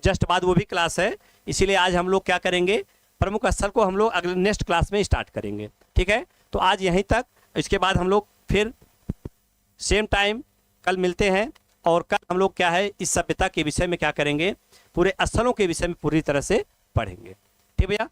जस्ट बाद वो भी क्लास है। इसीलिए आज हम लोग क्या करेंगे, प्रमुख स्थल को हम लोग अगले नेक्स्ट क्लास में स्टार्ट करेंगे, ठीक है। तो आज यहीं तक, इसके बाद हम लोग फिर सेम टाइम कल मिलते हैं, और कल हम लोग क्या है, इस सभ्यता के विषय में क्या करेंगे, पूरे स्थलों के विषय में पूरी तरह से पढ़ेंगे, ठीक भैया।